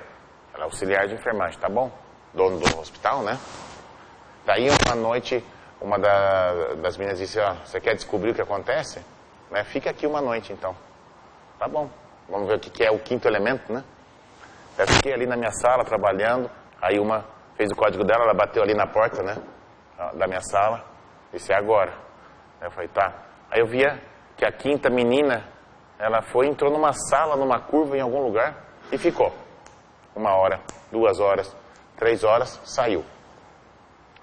Ela é auxiliar de enfermagem, tá bom? Dono do hospital, né? Daí uma noite, uma das meninas disse, você quer descobrir o que acontece? Né? Fica aqui uma noite, então. Tá bom, vamos ver o que é o 5º elemento, né? Eu fiquei ali na minha sala, trabalhando, aí uma fez o código dela, ela bateu ali na porta, né? Da minha sala, disse, é agora. Aí eu falei, tá. Aí eu via que a 5ª menina, ela entrou numa sala, numa curva em algum lugar, e ficou. 1 hora, 2 horas, 3 horas, saiu.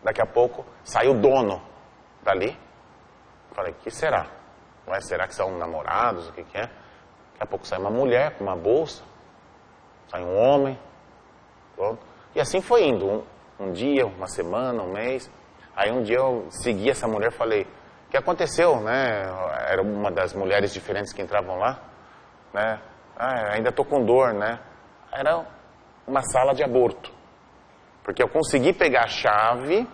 Daqui a pouco, saiu o dono dali. Falei, o que será? Será que são namorados? O que é? Daqui a pouco sai uma mulher com uma bolsa, sai um homem, pronto. E assim foi indo, um dia, uma semana, um mês. Aí um dia eu segui essa mulher e falei, o que aconteceu, né? Era uma das mulheres diferentes que entravam lá, né? Ainda tô com dor, né? Era uma sala de aborto. Porque eu consegui pegar a chave,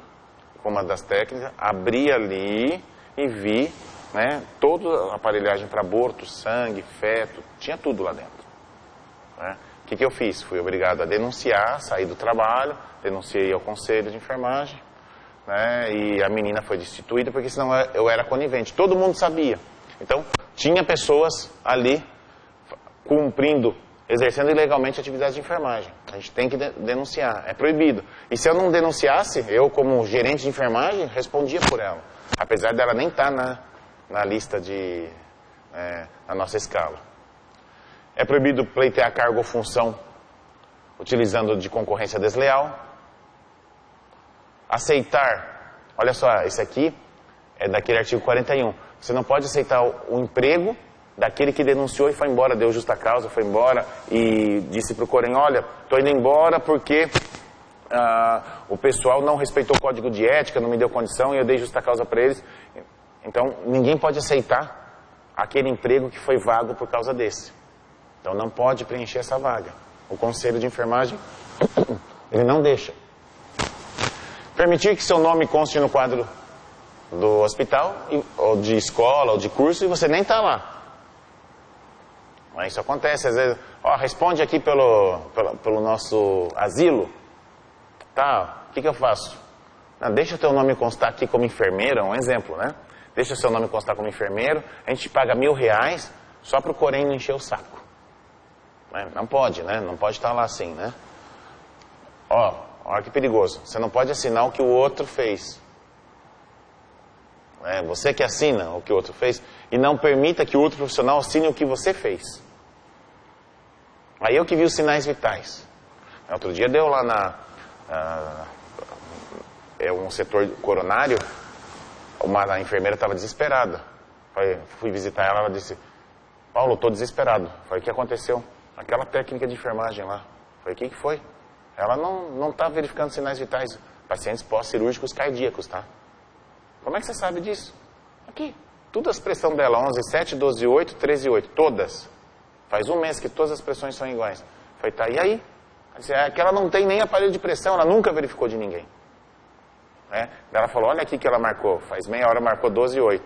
com uma das técnicas, abri ali e vi, né, toda a aparelhagem para aborto, sangue, feto, tinha tudo lá dentro. Né? O que eu fiz? Fui obrigado a denunciar, saí do trabalho, denunciei ao conselho de enfermagem, né, e a menina foi destituída, porque senão eu era conivente. Todo mundo sabia. Então, tinha pessoas ali cumprindo, exercendo ilegalmente atividades de enfermagem. A gente tem que denunciar, é proibido. E se eu não denunciasse, eu como gerente de enfermagem, respondia por ela. Apesar dela nem estar na lista na nossa escala. É proibido pleitear cargo ou função utilizando de concorrência desleal. Aceitar, olha só, esse aqui é daquele artigo 41. Você não pode aceitar o emprego daquele que denunciou e foi embora, deu justa causa, foi embora e disse para o Corém, olha, estou indo embora porque o pessoal não respeitou o código de ética, não me deu condição e eu dei justa causa para eles. Então, ninguém pode aceitar aquele emprego que foi vago por causa desse. Então, não pode preencher essa vaga. o conselho de enfermagem, ele não deixa. Permitir que seu nome conste no quadro do hospital, ou de escola, ou de curso, e você nem está lá. Mas isso acontece, às vezes, responde aqui pelo nosso asilo. Tá, o que eu faço? Deixa o teu nome constar aqui como enfermeira, um exemplo, né? Deixa o seu nome constar como enfermeiro, a gente paga R$1.000 só para o Corém não encher o saco. Não pode, né? Não pode estar lá assim, né? Olha que perigoso. Você não pode assinar o que o outro fez. Você que assina o que o outro fez e não permita que o outro profissional assine o que você fez. Aí eu que vi os sinais vitais. Outro dia deu lá um setor coronário, a enfermeira estava desesperada. Fui visitar ela, ela disse: Paulo, estou desesperado. Falei: o que aconteceu? Aquela técnica de enfermagem lá. Falei: o que foi? Ela não está verificando sinais vitais. Pacientes pós-cirúrgicos cardíacos, tá? Como é que você sabe disso? Aqui. Todas as pressões dela, 11,7, 12,8, 13,8, todas. Faz um mês que todas as pressões são iguais. Falei: tá, e aí? É que ela não tem nem aparelho de pressão, ela nunca verificou de ninguém. Ela falou: olha aqui que ela marcou. Faz meia hora marcou 12,8.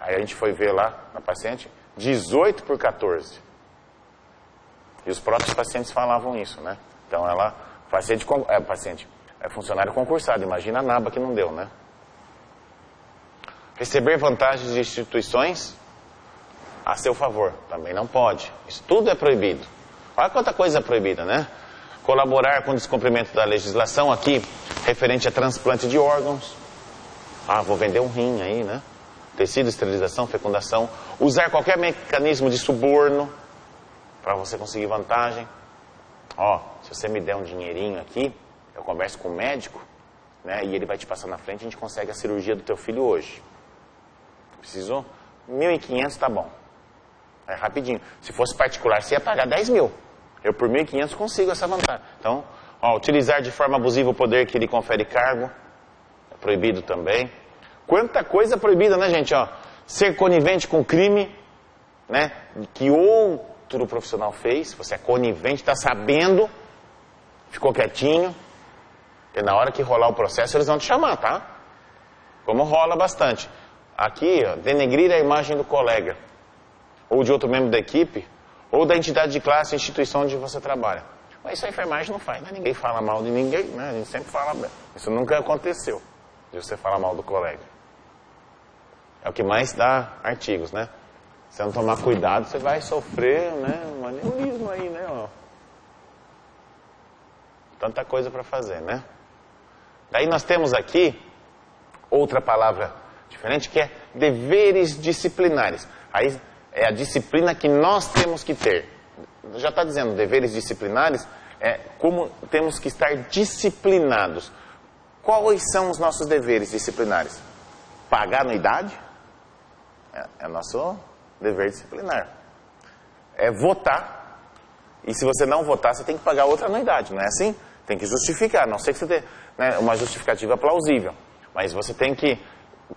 Aí a gente foi ver lá na paciente, 18 por 14. E os próprios pacientes falavam isso, né? Então ela, funcionário concursado, imagina a naba que não deu, né? Receber vantagens de instituições a seu favor, também não pode. Isso tudo é proibido. Olha quanta coisa é proibida, né? Colaborar com o descumprimento da legislação aqui, referente a transplante de órgãos. Vou vender um rim aí, né? Tecido, esterilização, fecundação. Usar qualquer mecanismo de suborno para você conseguir vantagem. Se você me der um dinheirinho aqui, eu converso com o médico, né? E ele vai te passar na frente, a gente consegue a cirurgia do teu filho hoje. Precisou? 1.500 tá bom. É rapidinho. Se fosse particular, você ia pagar 10 mil. Eu por 1.500 consigo essa vantagem. Então, utilizar de forma abusiva o poder que lhe confere cargo. É proibido também. Quanta coisa proibida, né, gente? Ser conivente com crime, né? Que outro profissional fez. Você é conivente, está sabendo, ficou quietinho. Porque na hora que rolar o processo, eles vão te chamar, tá? Como rola bastante. Aqui, denegrir a imagem do colega, ou de outro membro da equipe, ou da entidade de classe, instituição onde você trabalha. Mas isso a enfermagem não faz, né? Ninguém fala mal de ninguém, né? A gente sempre fala bem. Isso nunca aconteceu, de você falar mal do colega. É o que mais dá artigos, né? Se não tomar cuidado, você vai sofrer, né? Um aneurisma aí, né? Tanta coisa para fazer, né? Daí nós temos aqui outra palavra diferente, que é deveres disciplinares. Aí é a disciplina que nós temos que ter. Já está dizendo, deveres disciplinares é como temos que estar disciplinados. Quais são os nossos deveres disciplinares? Pagar anuidade? É nosso dever disciplinar. É votar. E se você não votar, você tem que pagar outra anuidade, não é assim? Tem que justificar, a não sei que você tenha, né, uma justificativa plausível. Mas você tem que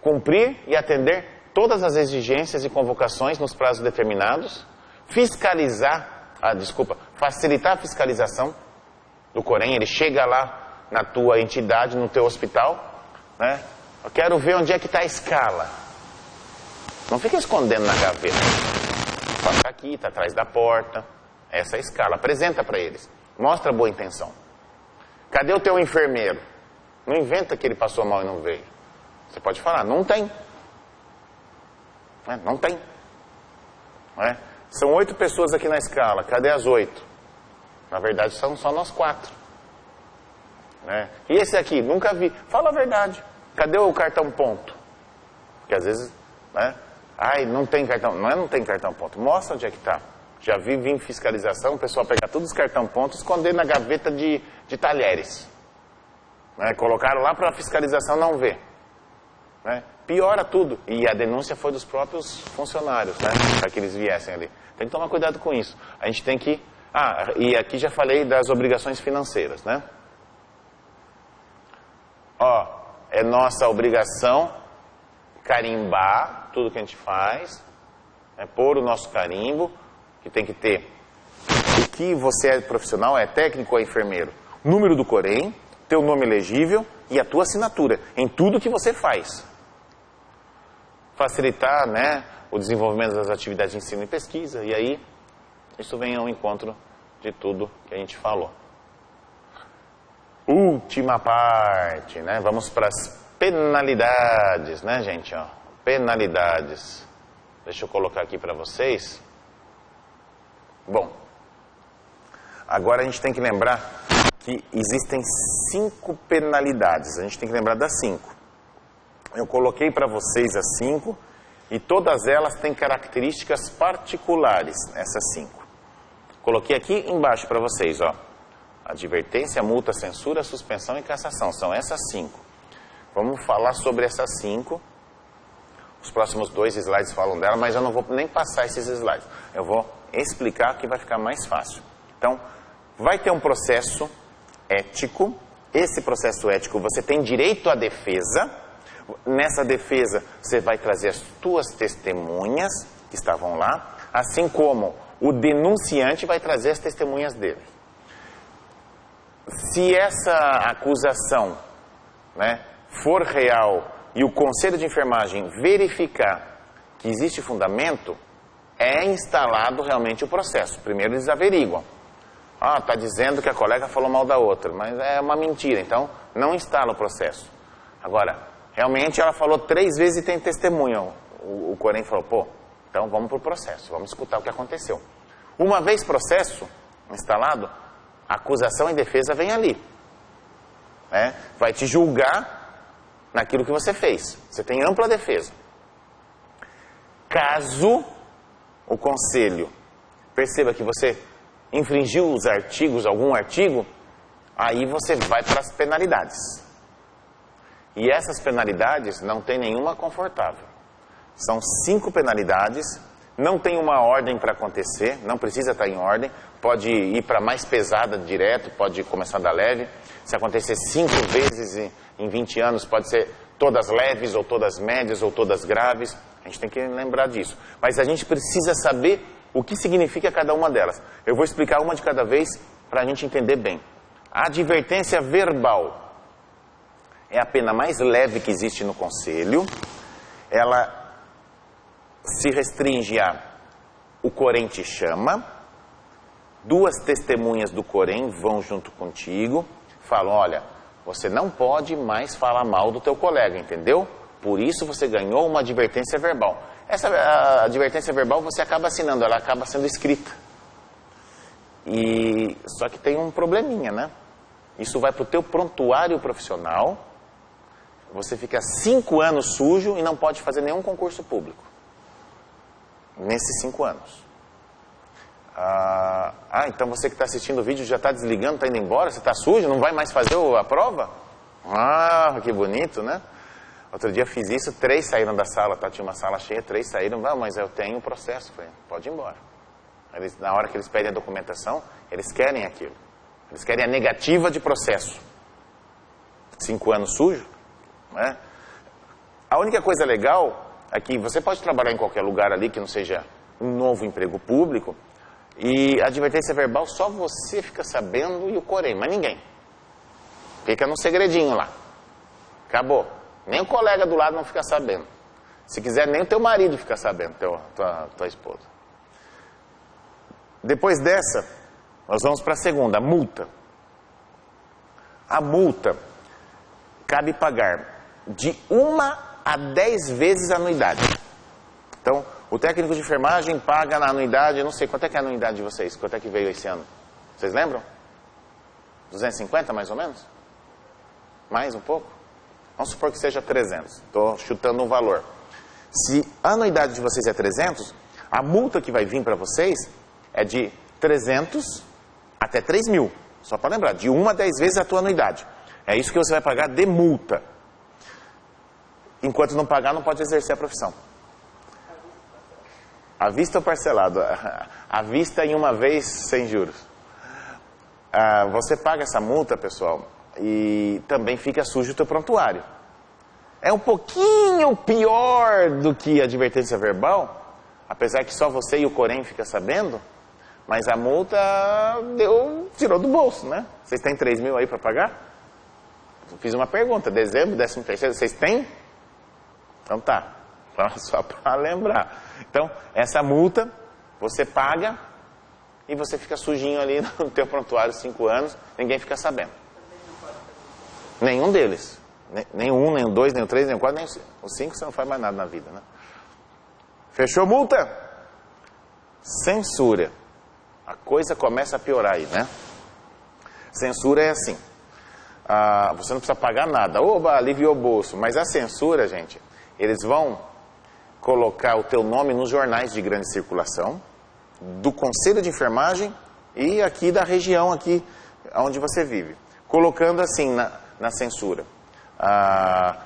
cumprir e atender todas as exigências e convocações nos prazos determinados, facilitar a fiscalização do Corém. Ele chega lá na tua entidade, no teu hospital, né? Eu quero ver onde é que está a escala. Não fica escondendo na gaveta. Está aqui, está atrás da porta. Essa é a escala. Apresenta para eles. Mostra a boa intenção. Cadê o teu enfermeiro? Não inventa que ele passou mal e não veio. Você pode falar, não tem. Não tem. São 8 pessoas aqui na escala, cadê as 8? Na verdade são só nós 4. E esse aqui, nunca vi. Fala a verdade. Cadê o cartão ponto? Porque às vezes, não tem cartão. Não tem cartão ponto. Mostra onde é que está. Já vi em fiscalização, o pessoal pegar todos os cartão pontos e esconder na gaveta de talheres. Colocaram lá para a fiscalização não ver. Piora tudo. E a denúncia foi dos próprios funcionários, para que eles viessem ali. Tem que tomar cuidado com isso. A gente tem que... e aqui já falei das obrigações financeiras, né? É nossa obrigação carimbar tudo que a gente faz, pôr o nosso carimbo, que tem que ter do que você é profissional, é técnico ou é enfermeiro? Número do Corém, teu nome legível e a tua assinatura em tudo que você faz. Facilitar, né, o desenvolvimento das atividades de ensino e pesquisa, e aí isso vem ao encontro de tudo que a gente falou. Última parte, né? Vamos para as penalidades, né, gente? Ó, penalidades. Deixa eu colocar aqui para vocês. Bom, agora a gente tem que lembrar que existem 5 penalidades. A gente tem que lembrar das 5. Eu coloquei para vocês as 5 e todas elas têm características particulares, essas 5. Coloquei aqui embaixo para vocês, ó. Advertência, multa, censura, suspensão e cassação. São essas 5. Vamos falar sobre essas 5. Os próximos 2 slides falam dela, mas eu não vou nem passar esses slides. Eu vou explicar que vai ficar mais fácil. Então, vai ter um processo ético. Esse processo ético, você tem direito à defesa. Nessa defesa, você vai trazer as tuas testemunhas que estavam lá, assim como o denunciante vai trazer as testemunhas dele. Se essa acusação, né, for real e o Conselho de Enfermagem verificar que existe fundamento, é instalado realmente o processo. Primeiro eles averiguam. Ah, está dizendo que a colega falou mal da outra, mas é uma mentira, então não instala o processo. Agora, realmente ela falou 3 vezes e tem testemunha. O Corém falou, pô, então vamos para o processo, vamos escutar o que aconteceu. Uma vez processo instalado, a acusação e defesa vem ali. Né? Vai te julgar naquilo que você fez. Você tem ampla defesa. Caso o conselho perceba que você infringiu os artigos, algum artigo, aí você vai para as penalidades. E essas penalidades não tem nenhuma confortável. São 5 penalidades, não tem uma ordem para acontecer, não precisa estar em ordem, pode ir para mais pesada direto, pode começar da leve. Se acontecer 5 vezes em 20 anos, pode ser todas leves, ou todas médias, ou todas graves. A gente tem que lembrar disso. Mas a gente precisa saber o que significa cada uma delas. Eu vou explicar uma de cada vez para a gente entender bem. A advertência verbal é a pena mais leve que existe no conselho. Ela se restringe a: o Corém te chama, 2 testemunhas do Corém vão junto contigo, falam, olha, você não pode mais falar mal do teu colega, entendeu? Por isso você ganhou uma advertência verbal. Essa advertência verbal você acaba assinando, ela acaba sendo escrita. Só que tem um probleminha, né? Isso vai para o teu prontuário profissional, você fica 5 anos sujo e não pode fazer nenhum concurso público. Nesses 5 anos. Então você que está assistindo o vídeo já está desligando, está indo embora, você está sujo, não vai mais fazer a prova? Que bonito, né? Outro dia fiz isso, 3 saíram da sala, tá? Tinha uma sala cheia, 3 saíram, mas eu tenho o processo. Falei, pode ir embora. Na hora que eles pedem a documentação, eles querem aquilo. Eles querem a negativa de processo. 5 anos sujo, né? A única coisa legal é que você pode trabalhar em qualquer lugar ali que não seja um novo emprego público, e a advertência verbal só você fica sabendo e o Corém, mas ninguém. Fica no segredinho lá. Acabou. Nem o colega do lado não fica sabendo. Se quiser, nem o teu marido fica sabendo, tua esposa. Depois dessa, nós vamos para a segunda, a multa. A multa cabe pagar de 1 a 10 vezes a anuidade. Então, o técnico de enfermagem paga na anuidade, eu não sei, quanto é que é a anuidade de vocês? Quanto é que veio esse ano? Vocês lembram? 250 mais ou menos? Mais um pouco? Vamos supor que seja 300. Estou chutando um valor. Se a anuidade de vocês é 300, a multa que vai vir para vocês é de 300 até 3.000. Só para lembrar, de 1 a 10 vezes a tua anuidade. É isso que você vai pagar de multa. Enquanto não pagar, não pode exercer a profissão. À vista ou parcelado? À vista em uma vez, sem juros. Você paga essa multa, pessoal, e também fica sujo o teu prontuário. É um pouquinho pior do que a advertência verbal, apesar que só você e o Corém ficam sabendo, Mas a multa tirou do bolso, né? Vocês têm 3 mil aí para pagar? Eu fiz uma pergunta, dezembro, 13º, vocês têm? Então tá, só para lembrar. Então, essa multa, você paga e você fica sujinho ali no teu prontuário 5 anos, ninguém fica sabendo. Nenhum deles. Nem o 1, nem o 2, nem o 3, nem o 4, nem o 5, você não faz mais nada na vida, né? Fechou multa? Censura. A coisa começa a piorar aí, né? Censura é assim. Você não precisa pagar nada. Oba, aliviou o bolso. Mas a censura, gente, eles vão colocar o teu nome nos jornais de grande circulação, do Conselho de Enfermagem e aqui da região aqui onde você vive. Colocando assim na censura.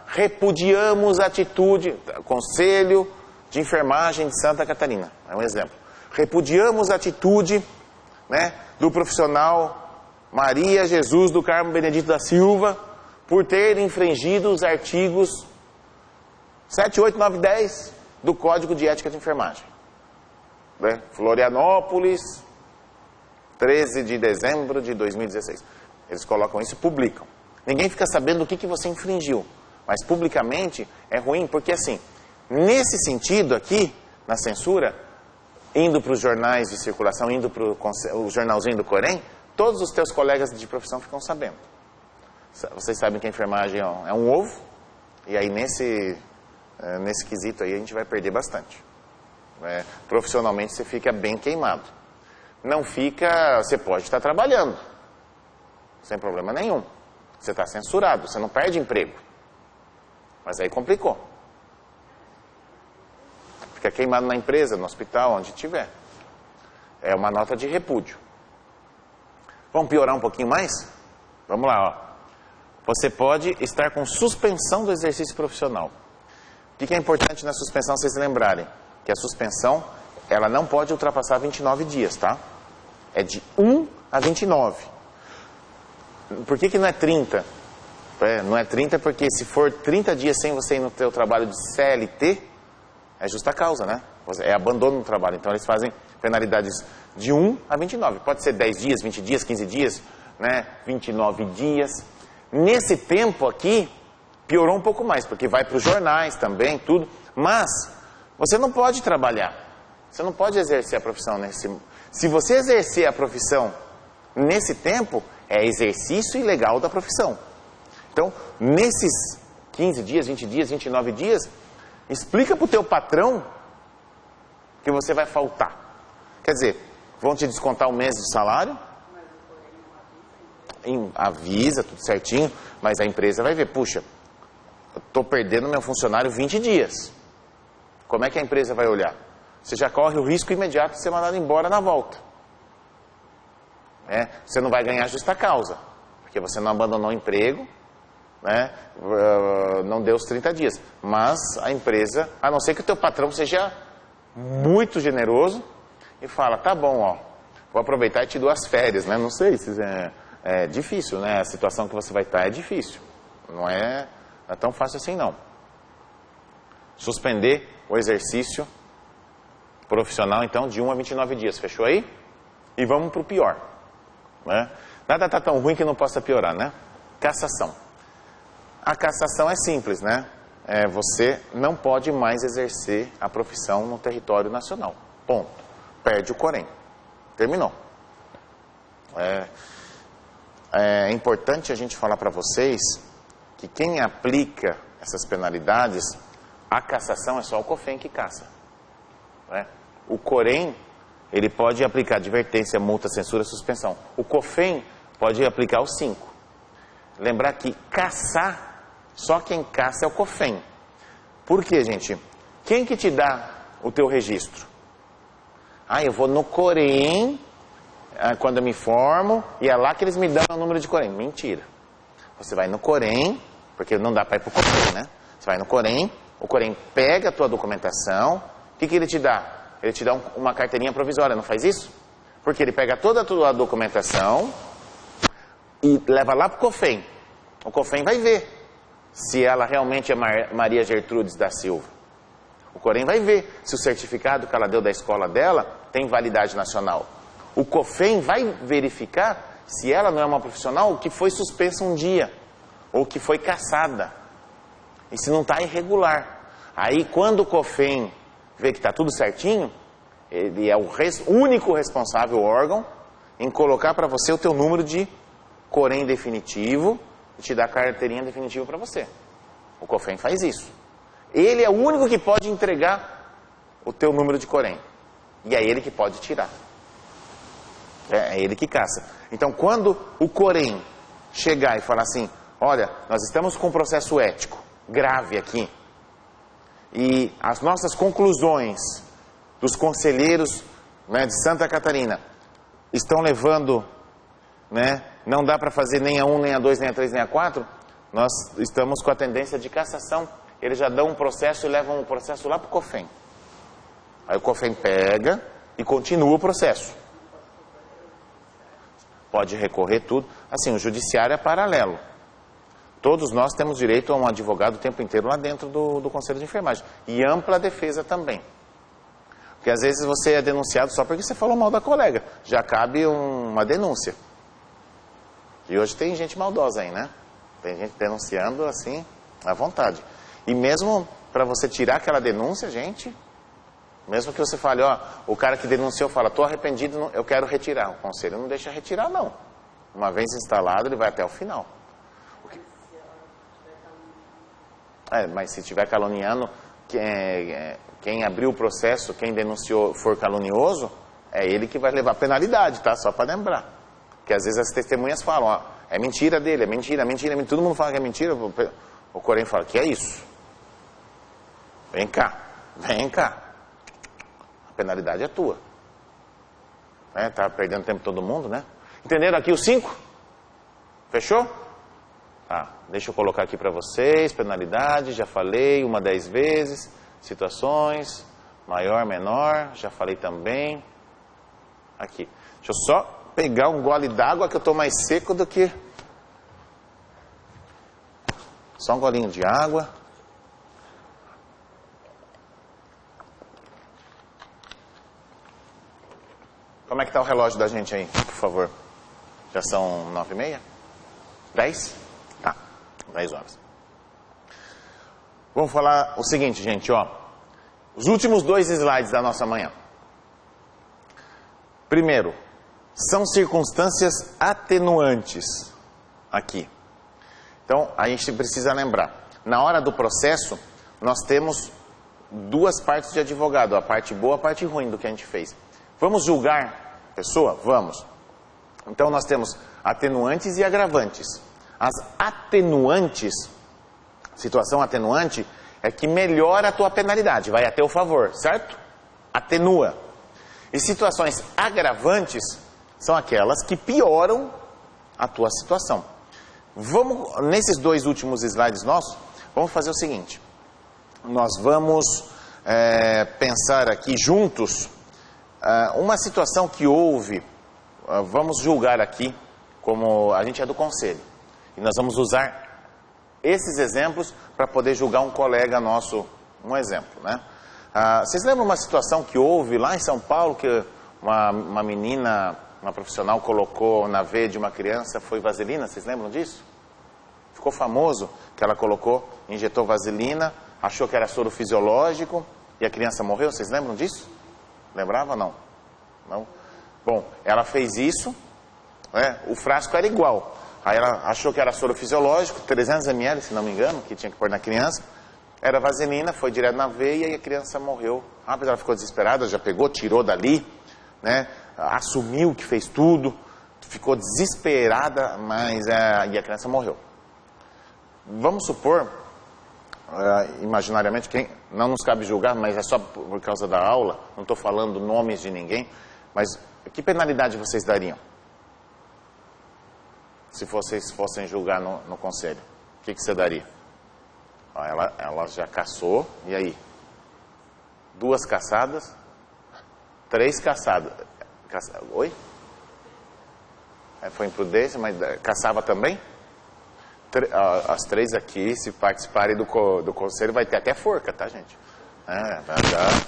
Repudiamos a atitude, Conselho de Enfermagem de Santa Catarina, é um exemplo. Repudiamos a atitude, né, do profissional Maria Jesus do Carmo Benedito da Silva por ter infringido os artigos 7, 8, 9, 10 do Código de Ética de Enfermagem. Né? Florianópolis, 13 de dezembro de 2016. Eles colocam isso e publicam. Ninguém fica sabendo o que você infringiu. Mas publicamente é ruim, porque assim, nesse sentido aqui, na censura, indo para os jornais de circulação, indo para o jornalzinho do Corém, todos os teus colegas de profissão ficam sabendo. Vocês sabem que a enfermagem é um ovo, e aí nesse quesito aí a gente vai perder bastante. Profissionalmente você fica bem queimado. Não fica, você pode estar trabalhando, sem problema nenhum. Você está censurado, você não perde emprego. Mas aí complicou. Fica queimado na empresa, no hospital, onde tiver. É uma nota de repúdio. Vamos piorar um pouquinho mais? Vamos lá, ó. Você pode estar com suspensão do exercício profissional. O que é importante na suspensão, vocês lembrarem? Que a suspensão, ela não pode ultrapassar 29 dias, tá? É de 1 a 29. Por que não é 30? Não é 30 porque se for 30 dias sem você ir no teu trabalho de CLT, é justa causa, né? É abandono no trabalho. Então eles fazem penalidades de 1 a 29. Pode ser 10 dias, 20 dias, 15 dias, né? 29 dias. Nesse tempo aqui, piorou um pouco mais, porque vai para os jornais também, tudo. Mas você não pode trabalhar. Você não pode exercer a profissão nesse... Se você exercer a profissão nesse tempo, é exercício ilegal da profissão. Então, nesses 15 dias, 20 dias, 29 dias, explica para o teu patrão que você vai faltar. Quer dizer, vão te descontar um mês de salário? Avisa, tudo certinho, mas a empresa vai ver, puxa, eu estou perdendo meu funcionário 20 dias. Como é que a empresa vai olhar? Você já corre o risco imediato de ser mandado embora na volta. Você não vai ganhar justa causa, porque você não abandonou o emprego, né? Não deu os 30 dias. Mas a empresa, a não ser que o teu patrão seja muito generoso e fala, tá bom, ó, vou aproveitar e te dou as férias, né? Não sei, se é difícil, né? A situação que você vai estar é difícil. Não é tão fácil assim, não. Suspender o exercício profissional, então, de 1 a 29 dias. Fechou aí? E vamos para o pior. Né? Nada está tão ruim que não possa piorar, né? Cassação. A cassação é simples, né? Você não pode mais exercer a profissão no território nacional. Ponto. Perde o Corém. Terminou. É importante a gente falar para vocês que quem aplica essas penalidades, a cassação é só o COFEM que caça. Né? O Corém, ele pode aplicar advertência, multa, censura, suspensão. O COFEM pode aplicar os 5. Lembrar que caçar, só quem caça é o COFEM. Por quê, gente? Quem que te dá o teu registro? Eu vou no Corém, quando eu me formo, e é lá que eles me dão o número de Corém. Mentira. Você vai no Corém, porque não dá para ir para o COFEM, né? Você vai no Corém, o Corém pega a tua documentação, o que ele te dá? Ele te dá uma carteirinha provisória, não faz isso? Porque ele pega toda a tua documentação e leva lá para o COFEM. O COFEM vai ver se ela realmente é Maria Gertrudes da Silva. O Corém vai ver se o certificado que ela deu da escola dela tem validade nacional. o COFEM vai verificar se ela não é uma profissional que foi suspensa um dia, ou que foi cassada, e se não está irregular. Aí, quando o COFEM vê que está tudo certinho, ele é o único responsável órgão em colocar para você o teu número de Corém definitivo e te dar a carteirinha definitiva para você. O COFEM faz isso. Ele é o único que pode entregar o teu número de Corém. E é ele que pode tirar. É ele que caça. Então, quando o Corém chegar e falar assim, olha, nós estamos com um processo ético grave aqui, e as nossas conclusões dos conselheiros, né, de Santa Catarina estão levando, né, não dá para fazer nem a 1, nem a 2, nem a 3, nem a 4, nós estamos com a tendência de cassação. Eles já dão um processo e levam o processo lá para o COFEM. Aí o COFEM pega e continua o processo. Pode recorrer tudo. Assim, o judiciário é paralelo. Todos nós temos direito a um advogado o tempo inteiro lá dentro do Conselho de Enfermagem. E ampla defesa também. Porque às vezes você é denunciado só porque você falou mal da colega. Já cabe uma denúncia. E hoje tem gente maldosa aí, né? Tem gente denunciando assim, à vontade. E mesmo para você tirar aquela denúncia, gente, mesmo que você fale, ó, o cara que denunciou fala, estou arrependido, eu quero retirar. O conselho não deixa retirar, não. Uma vez instalado, ele vai até o final. Mas se estiver caluniando, quem abriu o processo, quem denunciou for calunioso, é ele que vai levar penalidade, tá? Só para lembrar. Porque às vezes as testemunhas falam, ó, é mentira dele, é mentira, mentira, mentira. Todo mundo fala que é mentira. O Corém fala, que é isso? Vem cá, vem cá. A penalidade é tua. Tá perdendo tempo todo mundo, né? Entenderam aqui os 5? Fechou? Tá, deixa eu colocar aqui para vocês, penalidade, já falei, 1 a 10 vezes, situações, maior, menor, já falei também. Aqui, deixa eu só pegar um gole d'água que eu estou mais seco do que... Só um golinho de água. Como é que está o relógio da gente aí, por favor? Já são 9h30? 10? Tá, 10 horas. Vamos falar o seguinte, gente, ó. Os últimos 2 slides da nossa manhã. Primeiro, são circunstâncias atenuantes aqui. Então, a gente precisa lembrar. Na hora do processo, nós temos 2 partes de advogado. A parte boa e a parte ruim do que a gente fez. Vamos julgar a pessoa? Vamos. Então, nós temos atenuantes e agravantes. As atenuantes, situação atenuante, é que melhora a tua penalidade, vai a teu favor, certo? Atenua. E situações agravantes são aquelas que pioram a tua situação. Vamos, nesses 2 últimos slides nossos, vamos fazer o seguinte. Nós vamos pensar aqui juntos uma situação que houve, vamos julgar aqui, como a gente é do conselho. E nós vamos usar esses exemplos para poder julgar um colega nosso, um exemplo, né? Vocês lembram uma situação que houve lá em São Paulo, que uma menina, uma profissional colocou na veia de uma criança, foi vaselina, vocês lembram disso? Ficou famoso que ela colocou, injetou vaselina, achou que era soro fisiológico e a criança morreu, vocês lembram disso? Lembrava ou não? Não? Bom, ela fez isso, o frasco era igual. Aí ela achou que era soro fisiológico, 300 ml, se não me engano, que tinha que pôr na criança. Era vaselina, foi direto na veia e a criança morreu. Mas ela ficou desesperada, já pegou, tirou dali, né? Assumiu que fez tudo, ficou desesperada, mas e a criança morreu. Vamos supor, imaginariamente, não nos cabe julgar, mas é só por causa da aula, não estou falando nomes de ninguém, mas que penalidade vocês dariam? Se vocês fossem julgar no conselho, o que você daria? Ela já caçou, e aí? 2 caçadas, 3 caçadas. Oi? Foi imprudência, mas caçava também? As 3 aqui, se participarem do conselho, vai ter até forca, tá, gente? Vai dar.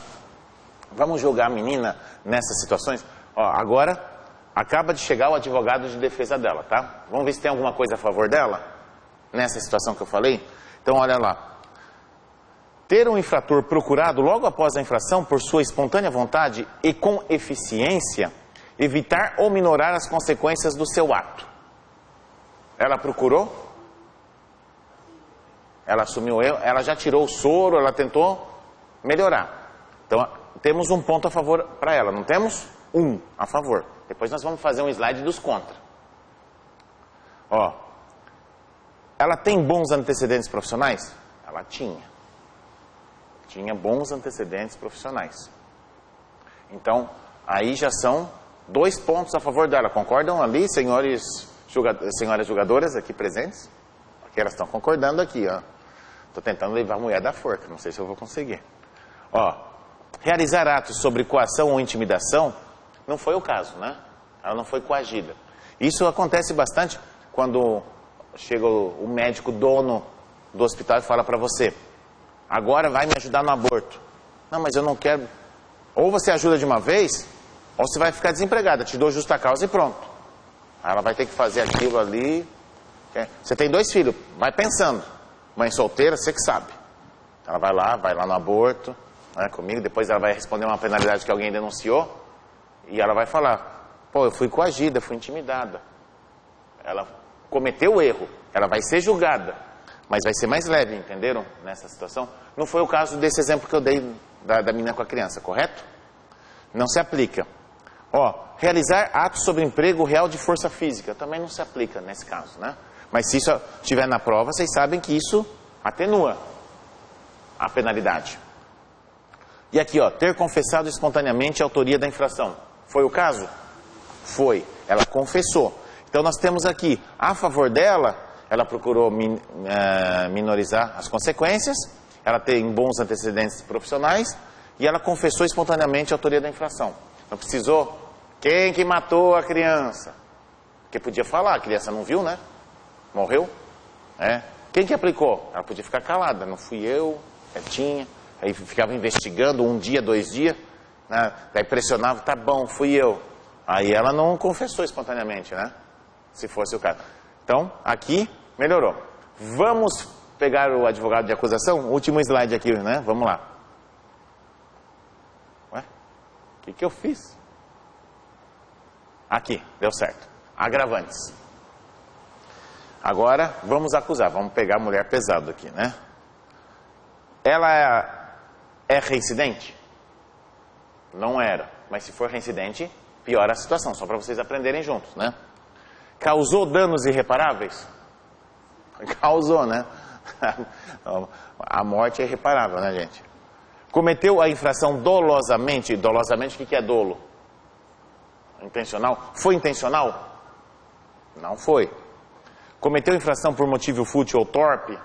Vamos julgar a menina nessas situações? Agora, Acaba de chegar o advogado de defesa dela, tá? Vamos ver se tem alguma coisa a favor dela, nessa situação que eu falei. Então, olha lá. Ter um infrator procurado logo após a infração por sua espontânea vontade e com eficiência, evitar ou minorar as consequências do seu ato. Ela procurou? Ela assumiu o erro? Ela já tirou o soro? Ela tentou melhorar? Então, temos um ponto a favor para ela, não temos? Um a favor. Depois nós vamos fazer um slide dos contra. Ó, ela tem bons antecedentes profissionais? Ela tinha. Tinha bons antecedentes profissionais. Então, aí já são 2 pontos a favor dela. Concordam ali, senhoras jogadoras aqui presentes? Aqui elas estão concordando aqui, ó. Estou tentando levar a mulher da forca, não sei se eu vou conseguir. Ó, realizar atos sobre coação ou intimidação não foi o caso, né? Ela não foi coagida. Isso acontece bastante quando chega o médico dono do hospital e fala para você: agora vai me ajudar no aborto. Não, mas eu não quero. Ou você ajuda de uma vez, ou você vai ficar desempregada. Te dou justa causa e pronto. Ela vai ter que fazer aquilo ali. Você tem 2 filhos, vai pensando. Mãe solteira, você que sabe. Ela vai lá no aborto, né, comigo. Depois ela vai responder uma penalidade que alguém denunciou. E ela vai falar: pô, eu fui coagida, fui intimidada. Ela cometeu o erro. Ela vai ser julgada. Mas vai ser mais leve, entenderam? Nessa situação. Não foi o caso desse exemplo que eu dei da menina com a criança, correto? Não se aplica. Ó, realizar atos sobre emprego real de força física também não se aplica nesse caso, né? Mas se isso estiver na prova, vocês sabem que isso atenua a penalidade. E aqui, ó, ter confessado espontaneamente a autoria da infração. Foi o caso? Foi. Ela confessou. Então nós temos aqui, a favor dela, ela procurou minorizar as consequências, ela tem bons antecedentes profissionais e ela confessou espontaneamente a autoria da infração. Não precisou. Quem que matou a criança? Porque podia falar, a criança não viu, né? Morreu. Quem que aplicou? Ela podia ficar calada. Não fui eu, tinha. Aí ficava investigando 1 dia, 2 dias. Né? Daí pressionava, tá bom, fui eu. Aí ela não confessou espontaneamente, né? Se fosse o caso. Então, aqui, melhorou. Vamos pegar o advogado de acusação? Último slide aqui, né? Vamos lá. Ué? O que eu fiz? Aqui, deu certo. Agravantes. Agora, vamos acusar. Vamos pegar a mulher pesado aqui, né? Ela é reincidente? Não era. Mas se for reincidente, piora a situação. Só para vocês aprenderem juntos, né? Causou danos irreparáveis? Causou, né? A morte é irreparável, né, gente? Cometeu a infração dolosamente? Dolosamente, o que é dolo? Intencional? Foi intencional? Não foi. Cometeu infração por motivo fútil ou torpe?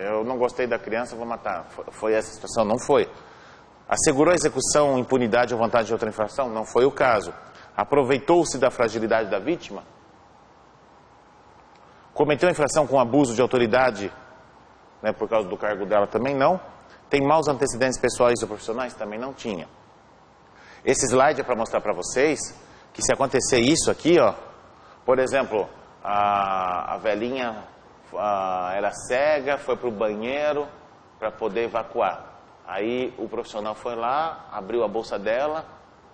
Eu não gostei da criança, vou matar. Foi essa situação? Não foi. Assegurou a execução, impunidade ou vontade de outra infração? Não foi o caso. Aproveitou-se da fragilidade da vítima? Cometeu infração com abuso de autoridade, né, por causa do cargo dela? Também não. Tem maus antecedentes pessoais ou profissionais? Também não tinha. Esse slide é para mostrar para vocês que se acontecer isso aqui, ó, por exemplo, a velhinha era cega, foi para o banheiro para poder evacuar. Aí o profissional foi lá, abriu a bolsa dela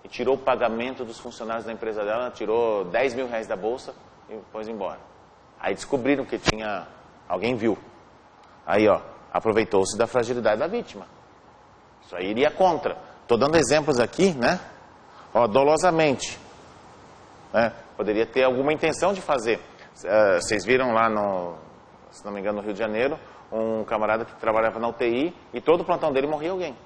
e tirou o pagamento dos funcionários da empresa dela, tirou 10 mil reais da bolsa e pôs embora. Aí descobriram que alguém viu. Aí, ó, aproveitou-se da fragilidade da vítima. Isso aí iria contra. Estou dando exemplos aqui, né? Ó, dolosamente. Né? Poderia ter alguma intenção de fazer. Vocês viram lá se não me engano, no Rio de Janeiro, um camarada que trabalhava na UTI e todo o plantão dele morria alguém.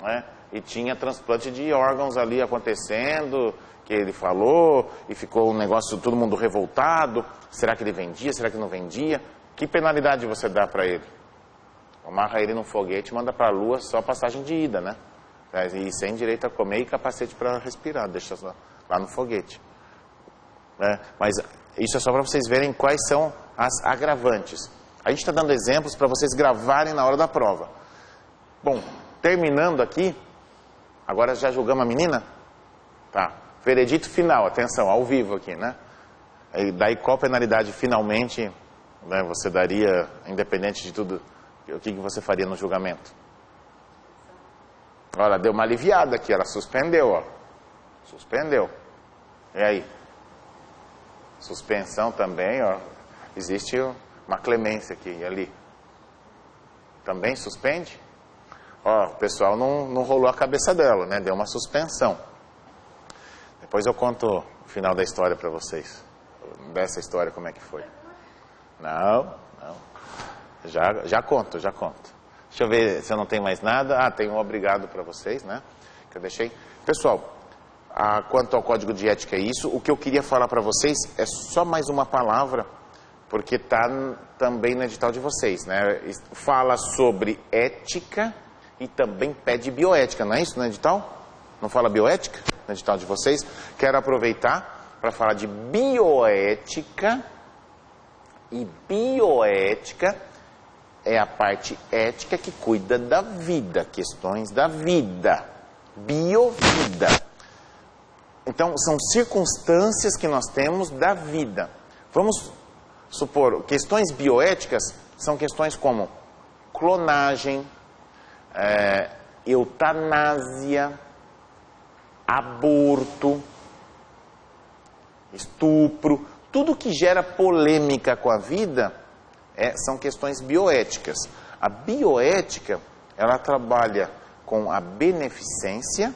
Né? E tinha transplante de órgãos ali acontecendo, que ele falou, e ficou um negócio, todo mundo revoltado. Será que ele vendia? Será que não vendia? Que penalidade você dá para ele? Amarra ele num foguete e manda para a lua só passagem de ida, né? E sem direito a comer e capacete para respirar, deixa lá no foguete. Mas isso é só para vocês verem quais são as agravantes. A gente está dando exemplos para vocês gravarem na hora da prova. Bom, terminando aqui, agora já julgamos a menina? Tá. Veredito final, atenção, ao vivo aqui, né? E daí qual penalidade finalmente, né, você daria, independente de tudo, o que você faria no julgamento? Olha, deu uma aliviada aqui, ela suspendeu, ó. Suspendeu. E aí? Suspensão também, ó. Existe uma clemência aqui e ali. Também suspende? Ó, o pessoal não rolou a cabeça dela, né? Deu uma suspensão. Depois eu conto o final da história para vocês. Dessa história, como é que foi. Não. Já conto. Deixa eu ver se eu não tenho mais nada. Ah, tem um obrigado para vocês, né? Que eu deixei. Pessoal, quanto ao código de ética é isso. O que eu queria falar para vocês é só mais uma palavra, porque está também no edital de vocês, né? Fala sobre ética e também pede bioética, não é isso no edital? Não fala bioética no edital de vocês? Quero aproveitar para falar de bioética. E bioética é a parte ética que cuida da vida, questões da vida, biovida. Então, são circunstâncias que nós temos da vida. Vamos supor, questões bioéticas são questões como clonagem, eutanásia, aborto, estupro, tudo que gera polêmica com a vida são questões bioéticas. A bioética, ela trabalha com a beneficência,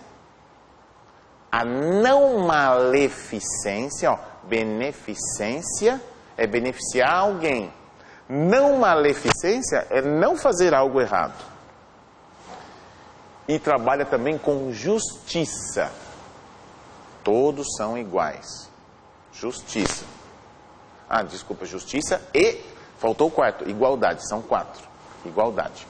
a não maleficência, ó, beneficência é beneficiar alguém. Não maleficência é não fazer algo errado. E trabalha também com justiça. Todos são iguais. Justiça. Justiça e, faltou o quarto, igualdade, são 4. Igualdade.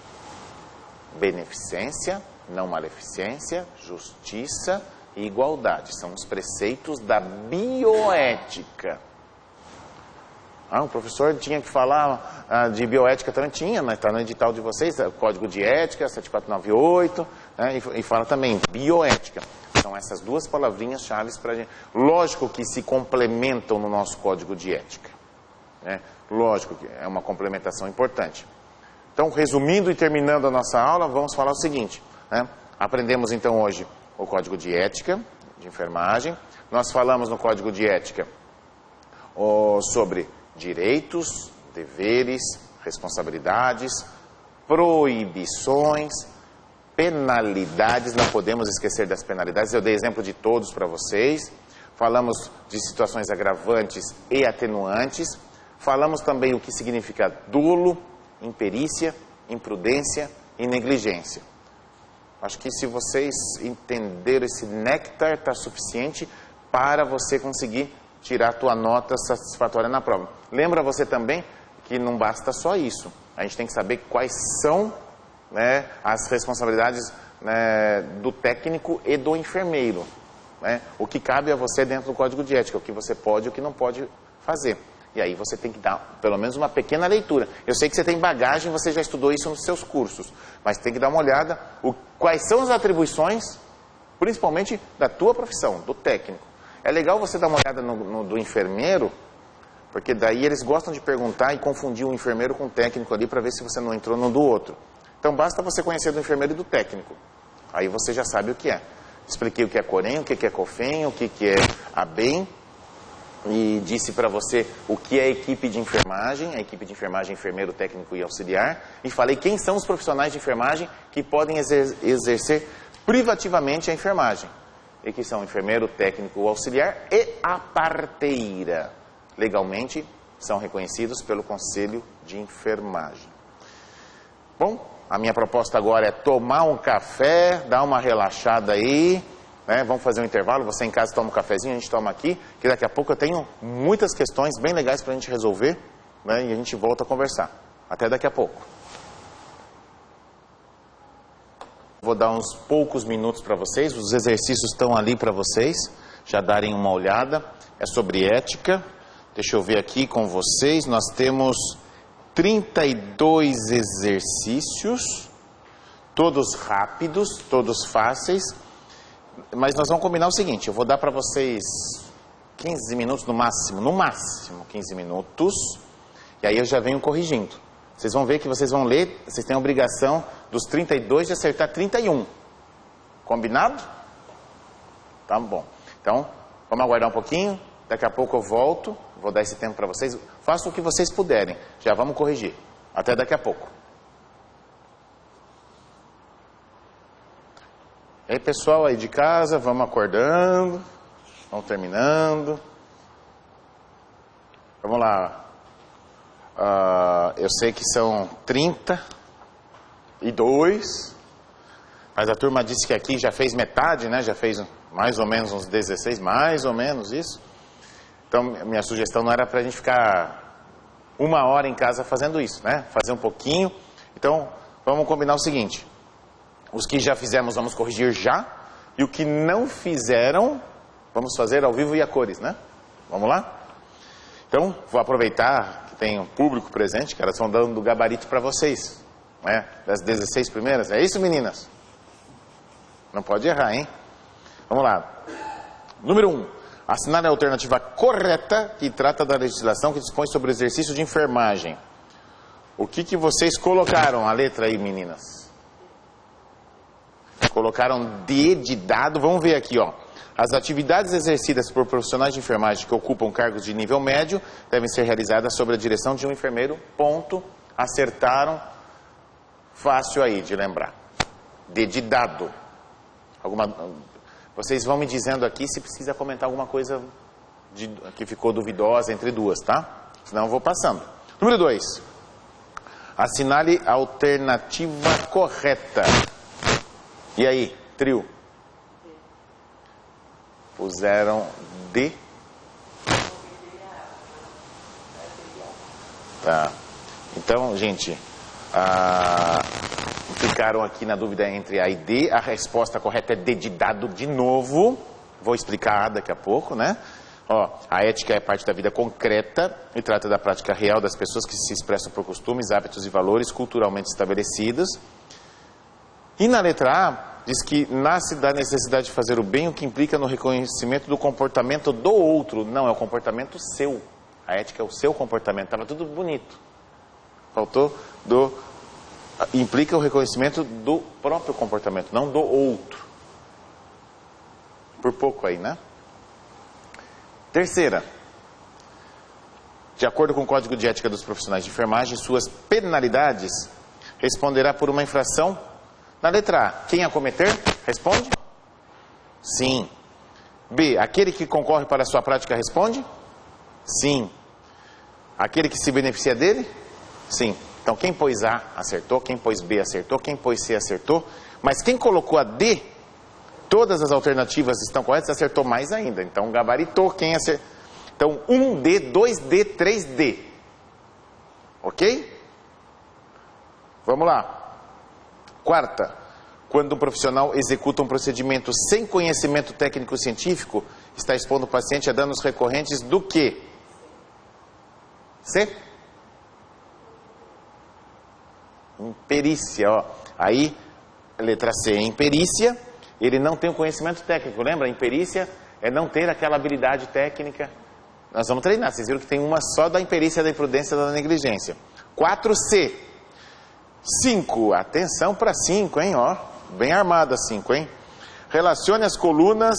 Beneficência, não maleficência, justiça e igualdade. São os preceitos da bioética. O professor tinha que falar de bioética também, tinha, mas está no edital de vocês, o Código de Ética, 7498, né, e fala também bioética. São essas duas palavrinhas chaves para a gente. Lógico que se complementam no nosso Código de Ética. Né? Lógico que é uma complementação importante. Então, resumindo e terminando a nossa aula, vamos falar o seguinte. Né? Aprendemos então hoje o Código de Ética, de enfermagem. Nós falamos no Código de Ética sobre direitos, deveres, responsabilidades, proibições, penalidades, não podemos esquecer das penalidades, eu dei exemplo de todos para vocês. Falamos de situações agravantes e atenuantes. Falamos também o que significa dolo, imperícia, imprudência e negligência. Acho que se vocês entenderam esse néctar, está suficiente para você conseguir tirar a tua nota satisfatória na prova. Lembra você também que não basta só isso. A gente tem que saber quais são, né, as responsabilidades, né, do técnico e do enfermeiro. Né? O que cabe a você dentro do Código de Ética, o que você pode e o que não pode fazer. E aí você tem que dar pelo menos uma pequena leitura. Eu sei que você tem bagagem, você já estudou isso nos seus cursos, mas tem que dar uma olhada quais são as atribuições, principalmente da tua profissão, do técnico. É legal você dar uma olhada no do enfermeiro, porque daí eles gostam de perguntar e confundir o enfermeiro com o técnico ali para ver se você não entrou no do outro. Então basta você conhecer do enfermeiro e do técnico. Aí você já sabe o que é. Expliquei o que é Corém, o que é COFEN, o que é ABEM. E disse para você o que é a equipe de enfermagem, enfermeiro, técnico e auxiliar. E falei quem são os profissionais de enfermagem que podem exercer privativamente a enfermagem. E que são enfermeiro, técnico, auxiliar e a parteira. Legalmente são reconhecidos pelo Conselho de Enfermagem. Bom, a minha proposta agora é tomar um café, dar uma relaxada aí. Né? Vamos fazer um intervalo, você em casa toma um cafezinho, a gente toma aqui, que daqui a pouco eu tenho muitas questões bem legais para a gente resolver, né? E a gente volta a conversar. Até daqui a pouco. Vou dar uns poucos minutos para vocês, os exercícios estão ali para vocês, já darem uma olhada. É sobre ética, deixa eu ver aqui com vocês, nós temos 32 exercícios, todos rápidos, todos fáceis. Mas nós vamos combinar o seguinte, eu vou dar para vocês 15 minutos no máximo 15 minutos, e aí eu já venho corrigindo. Vocês vão ver que vocês vão ler, vocês têm a obrigação dos 32 de acertar 31. Combinado? Tá bom. Então, vamos aguardar um pouquinho, daqui a pouco eu volto, vou dar esse tempo para vocês. Façam o que vocês puderem, já vamos corrigir. Até daqui a pouco. E aí, pessoal aí de casa, vamos acordando, vamos terminando. Vamos lá. Eu sei que são 32, mas a turma disse que aqui já fez metade, né? Já fez mais ou menos uns 16, mais ou menos isso. Então, minha sugestão não era para a gente ficar 1 hora em casa fazendo isso, né? Fazer um pouquinho. Então, vamos combinar o seguinte. Os que já fizemos, vamos corrigir já. E o que não fizeram, vamos fazer ao vivo e a cores, né? Vamos lá? Então, vou aproveitar que tem um público presente, que elas estão dando gabarito para vocês, né? Das 16 primeiras. É isso, meninas? Não pode errar, hein? Vamos lá. Número 1. Assinar a alternativa correta que trata da legislação que dispõe sobre o exercício de enfermagem. O que vocês colocaram? A letra aí, meninas. Colocaram D de dado. Vamos ver aqui, ó. As atividades exercidas por profissionais de enfermagem que ocupam cargos de nível médio devem ser realizadas sob a direção de um enfermeiro. Ponto. Acertaram. Fácil aí de lembrar. D de dado. Vocês vão me dizendo aqui se precisa comentar alguma coisa que ficou duvidosa entre duas, tá? Senão eu vou passando. Número 2. Assinale a alternativa correta. E aí, trio? Puseram D. Tá. Então, gente, ficaram aqui na dúvida entre A e D. A resposta correta é D de dado de novo. Vou explicar daqui a pouco, né? Ó, a ética é parte da vida concreta e trata da prática real das pessoas que se expressam por costumes, hábitos e valores culturalmente estabelecidos. E na letra A, diz que nasce da necessidade de fazer o bem, o que implica no reconhecimento do comportamento do outro. Não, é o comportamento seu. A ética é o seu comportamento. Estava tudo bonito. Faltou implica o reconhecimento do próprio comportamento, não do outro. Por pouco aí, né? Terceira. De acordo com o Código de Ética dos Profissionais de Enfermagem, suas penalidades responderá por uma infração. Na letra A, quem a cometer? Responde? Sim. B, aquele que concorre para a sua prática responde? Sim. Aquele que se beneficia dele? Sim. Então quem pôs A acertou, quem pôs B acertou, quem pôs C acertou. Mas quem colocou a D, todas as alternativas estão corretas, acertou mais ainda. Então gabaritou quem acertou. Então 1D, 2D, 3D. Ok? Vamos lá. Quarta, quando um profissional executa um procedimento sem conhecimento técnico-científico, está expondo o paciente a danos recorrentes do quê? C? Imperícia, ó. Aí, letra C, imperícia, ele não tem o conhecimento técnico, lembra? Imperícia é não ter aquela habilidade técnica. Nós vamos treinar, vocês viram que tem uma só da imperícia, da imprudência e da negligência. 4C. 5, atenção para 5, hein, ó, bem armada 5, hein. Relacione as colunas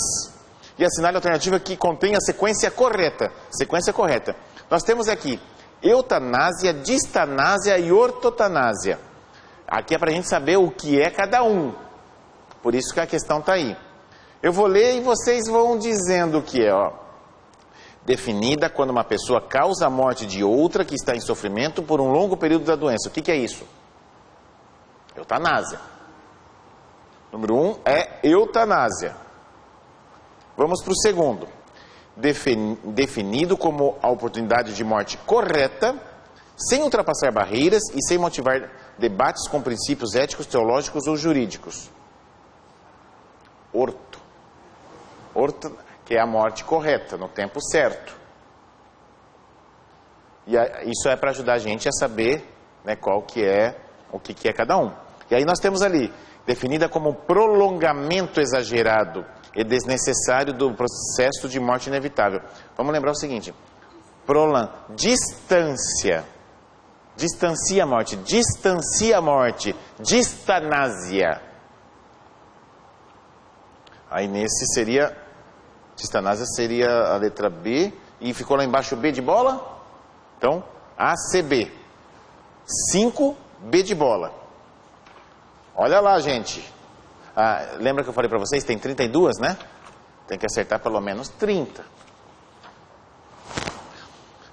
e assinale a alternativa que contém a sequência correta. Sequência correta. Nós temos aqui eutanásia, distanásia e ortotanásia. Aqui é para a gente saber o que é cada um. Por isso que a questão está aí. Eu vou ler e vocês vão dizendo o que é, ó. Definida quando uma pessoa causa a morte de outra que está em sofrimento por um longo período da doença. O que é isso? Eutanásia. Número 1 é eutanásia. Vamos para o segundo. Definido como a oportunidade de morte correta, sem ultrapassar barreiras e sem motivar debates com princípios éticos, teológicos ou jurídicos. Orto. Orto, que é a morte correta, no tempo certo. E isso é para ajudar a gente a saber, né, qual que é, o que é cada um. E aí nós temos ali, definida como prolongamento exagerado e desnecessário do processo de morte inevitável. Vamos lembrar o seguinte, Prolan, distancia a morte, distanásia. Aí nesse seria, distanásia seria a letra B, e ficou lá embaixo B de bola? Então, ACB. 5, B de bola. Olha lá, gente. Lembra que eu falei para vocês, tem 32, né? Tem que acertar pelo menos 30.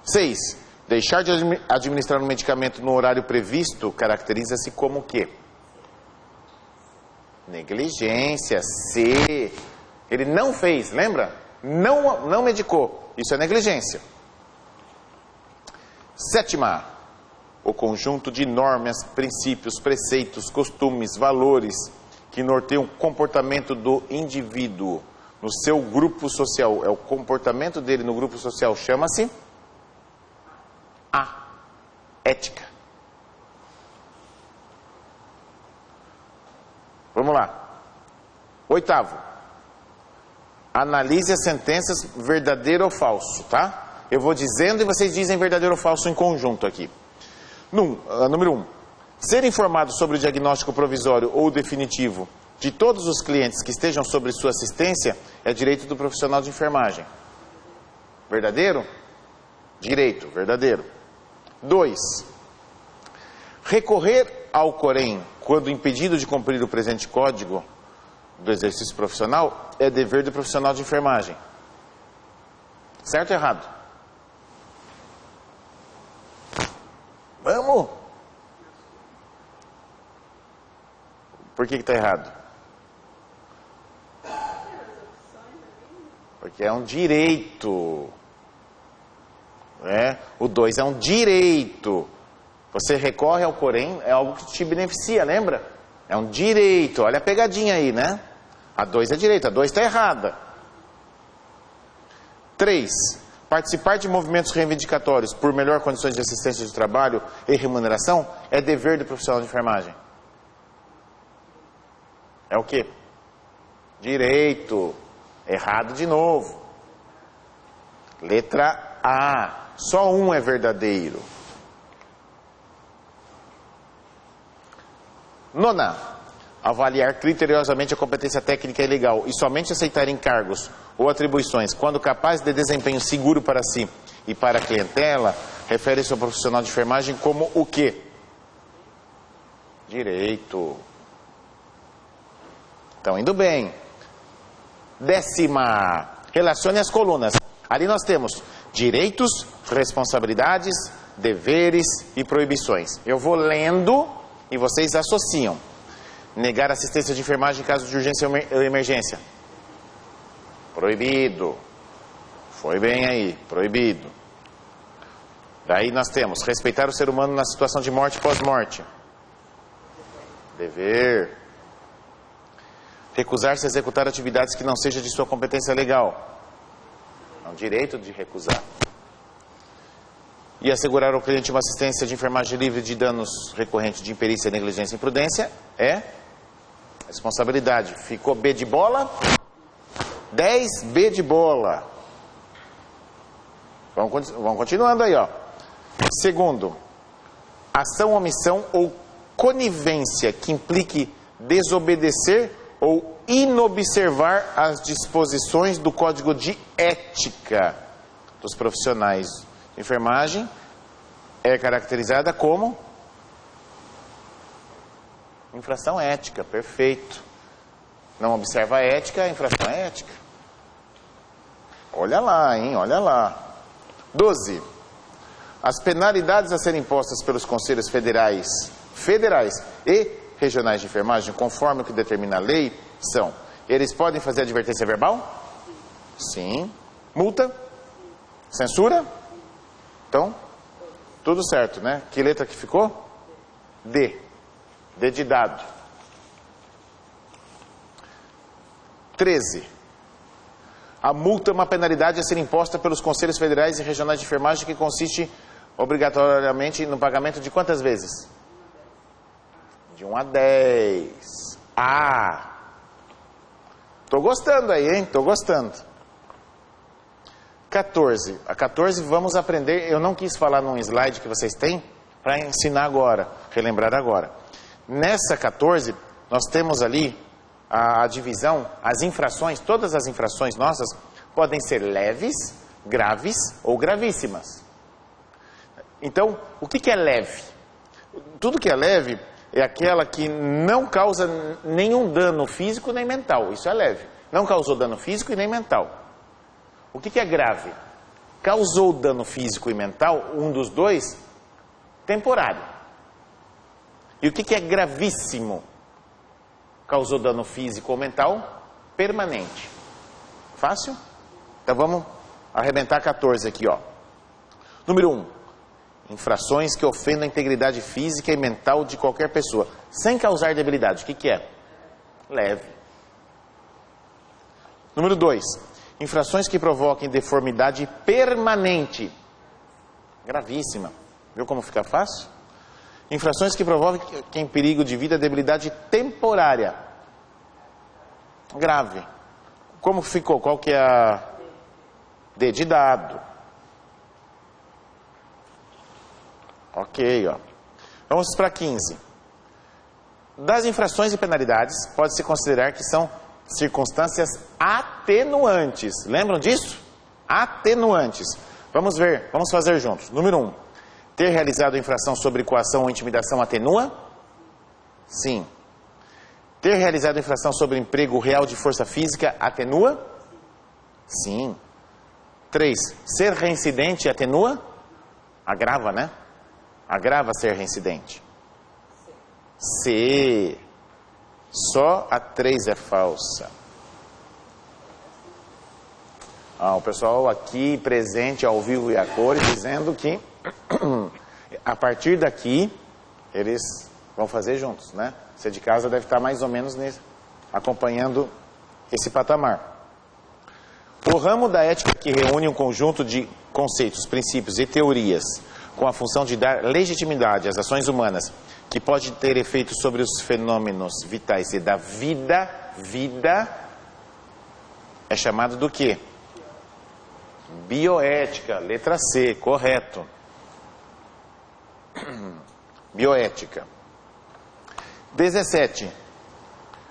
6. Deixar de administrar um medicamento no horário previsto caracteriza-se como o quê? Negligência. C. Ele não fez, lembra? Não medicou. Isso é negligência. 7. O conjunto de normas, princípios, preceitos, costumes, valores que norteiam o comportamento do indivíduo no seu grupo social. É o comportamento dele no grupo social, chama-se a ética. Vamos lá. 8. Analise as sentenças verdadeiro ou falso, tá? Eu vou dizendo e vocês dizem verdadeiro ou falso em conjunto aqui. Número 1. Ser informado sobre o diagnóstico provisório ou definitivo de todos os clientes que estejam sob sua assistência é direito do profissional de enfermagem. Verdadeiro? Direito, verdadeiro. 2. Recorrer ao Corém quando impedido de cumprir o presente código do exercício profissional é dever do profissional de enfermagem. Certo ou errado? Vamos! Por que está errado? Porque é um direito. O 2 é um direito. Você recorre ao Corém, é algo que te beneficia, lembra? É um direito. Olha a pegadinha aí, né? A 2 é direito, a 2 está errada. 3. Participar de movimentos reivindicatórios por melhor condições de assistência de trabalho e remuneração é dever do profissional de enfermagem. É o quê? Direito. Errado de novo. Letra A. Só um é verdadeiro. 9. Avaliar criteriosamente a competência técnica e legal e somente aceitar encargos ou atribuições quando capaz de desempenho seguro para si e para a clientela, refere-se ao profissional de enfermagem como o quê? Direito. Estão indo bem. 10ª. Relacione as colunas. Ali nós temos direitos, responsabilidades, deveres e proibições. Eu vou lendo e vocês associam. Negar assistência de enfermagem em caso de urgência ou emergência. Proibido. Foi bem aí, proibido. Daí nós temos respeitar o ser humano na situação de morte e pós-morte. Dever. Recusar-se a executar atividades que não seja de sua competência legal. É um direito de recusar. E assegurar ao cliente uma assistência de enfermagem livre de danos recorrentes de imperícia, negligência e imprudência é responsabilidade. Ficou B de bola? 10 B de bola. Vamos continuando aí, ó. 2. Ação, omissão ou conivência que implique desobedecer ou inobservar as disposições do Código de Ética dos profissionais de enfermagem é caracterizada como infração ética. Perfeito. Não observa a ética, a infração é ética. Olha lá, hein? Olha lá. 12. As penalidades a serem impostas pelos conselhos federais e regionais de enfermagem, conforme o que determina a lei, são: eles podem fazer advertência verbal? Sim. Multa? Censura? Então, tudo certo, né? Que letra que ficou? D. D de dado. 13. A multa é uma penalidade a ser imposta pelos conselhos federais e regionais de enfermagem que consiste obrigatoriamente no pagamento de quantas vezes? De 1 a 10. A. Tô gostando aí, hein? Tô gostando. 14. A 14 vamos aprender, eu não quis falar num slide que vocês têm, para ensinar agora, relembrar agora. Nessa 14, nós temos ali a divisão, as infrações, todas as infrações nossas podem ser leves, graves ou gravíssimas. Então, o que é leve? Tudo que é leve é aquela que não causa nenhum dano físico nem mental. Isso é leve. Não causou dano físico e nem mental. O que é grave? Causou dano físico e mental, um dos dois, temporário. E o que é gravíssimo? Causou dano físico ou mental, permanente. Fácil? Então vamos arrebentar 14 aqui, ó. Número 1. Infrações que ofendam a integridade física e mental de qualquer pessoa, sem causar debilidade. O que é? Leve. Número 2. Infrações que provoquem deformidade permanente. Gravíssima. Viu como fica fácil? Infrações que provoquem perigo de vida, debilidade temporária. Grave. Como ficou? Qual que é a D de dado? Ok, ó. Vamos para 15. Das infrações e penalidades, pode-se considerar que são circunstâncias atenuantes. Lembram disso? Atenuantes. Vamos ver, vamos fazer juntos. Número 1. Ter realizado infração sobre coação ou intimidação atenua? Sim. Ter realizado infração sobre emprego real de força física atenua? Sim. 3. Ser reincidente atenua? Agrava, né? Agrava ser reincidente. C. Só a 3 é falsa. O pessoal aqui presente ao vivo e a cores dizendo que a partir daqui eles vão fazer juntos, né? Você de casa deve estar mais ou menos acompanhando esse patamar. O ramo da ética que reúne um conjunto de conceitos, princípios e teorias com a função de dar legitimidade às ações humanas, que pode ter efeitos sobre os fenômenos vitais e da vida, é chamado do quê? Bioética, letra C, correto. Bioética. 17.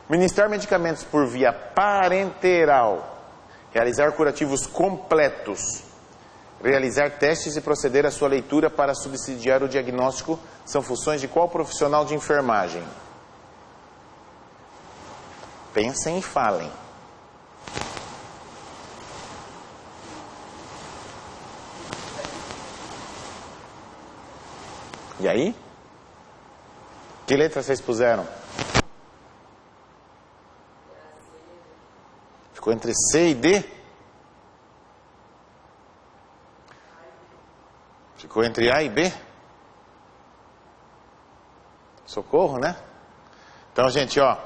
Ministrar medicamentos por via parenteral, realizar curativos completos, realizar testes e proceder à sua leitura para subsidiar o diagnóstico são funções de qual profissional de enfermagem? Pensem e falem. E aí? Que letra vocês puseram? Ficou entre C e D? Ficou entre A e B? Socorro, né? Então, gente, ó.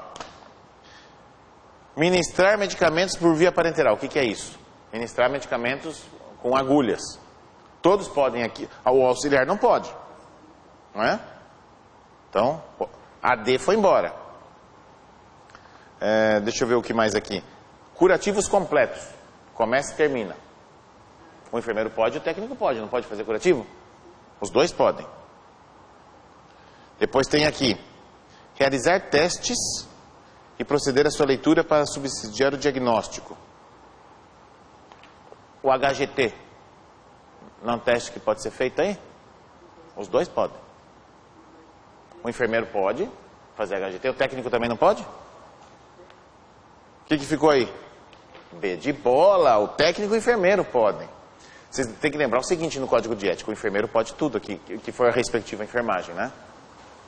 Ministrar medicamentos por via parenteral. O que é isso? Ministrar medicamentos com agulhas. Todos podem aqui. O auxiliar não pode. Não é? Então, a D foi embora. Deixa eu ver o que mais aqui. Curativos completos. Começa e termina. O enfermeiro pode, o técnico pode. Não pode fazer curativo? Os dois podem. Depois tem aqui. Realizar testes e proceder à sua leitura para subsidiar o diagnóstico. O HGT. Não é um teste que pode ser feito aí? Os dois podem. O enfermeiro pode fazer HGT, o técnico também não pode? O que ficou aí? B de bola, o técnico e o enfermeiro podem. Vocês têm que lembrar o seguinte no código de ética, o enfermeiro pode tudo aqui, que for a respectiva enfermagem, né?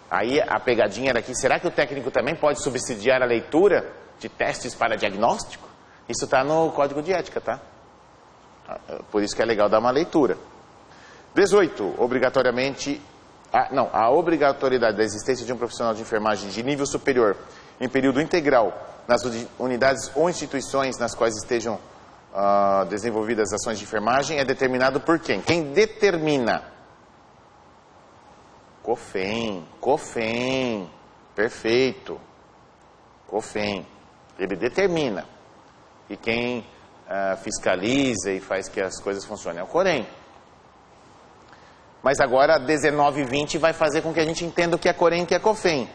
Aí a pegadinha era aqui, será que o técnico também pode subsidiar a leitura de testes para diagnóstico? Isso está no código de ética, tá? Por isso que é legal dar uma leitura. 18, obrigatoriamente... a obrigatoriedade da existência de um profissional de enfermagem de nível superior em período integral nas unidades ou instituições nas quais estejam desenvolvidas ações de enfermagem é determinado por quem? Quem determina? COFEM, perfeito. COFEM, ele determina. e quem fiscaliza e faz que as coisas funcionem é o Corém. Mas agora 19 e 20 vai fazer com que a gente entenda o que é Corém e o que é COFEM.